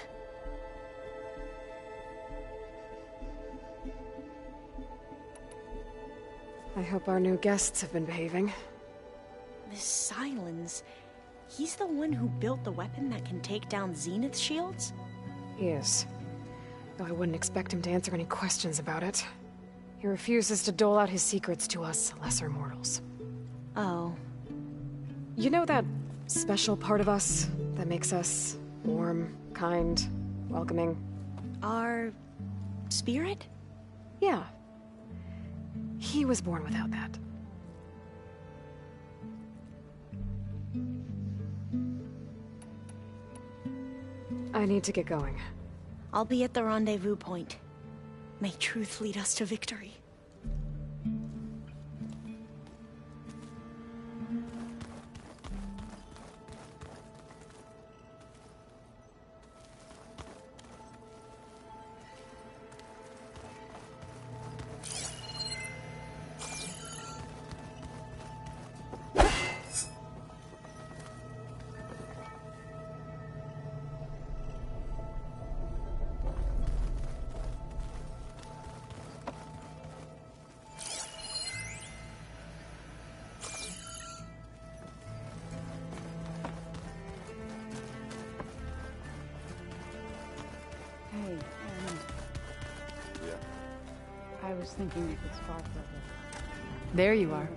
I hope our new guests have been behaving. This Silence... he's the one who built the weapon that can take down Zenith shields? He is. Though I wouldn't expect him to answer any questions about it. He refuses to dole out his secrets to us lesser mortals. Oh. You know that special part of us that makes us warm, kind, welcoming? Our... spirit? Yeah. He was born without that. I need to get going. I'll be at the rendezvous point. May truth lead us to victory. I was thinking you could spark that. There you are.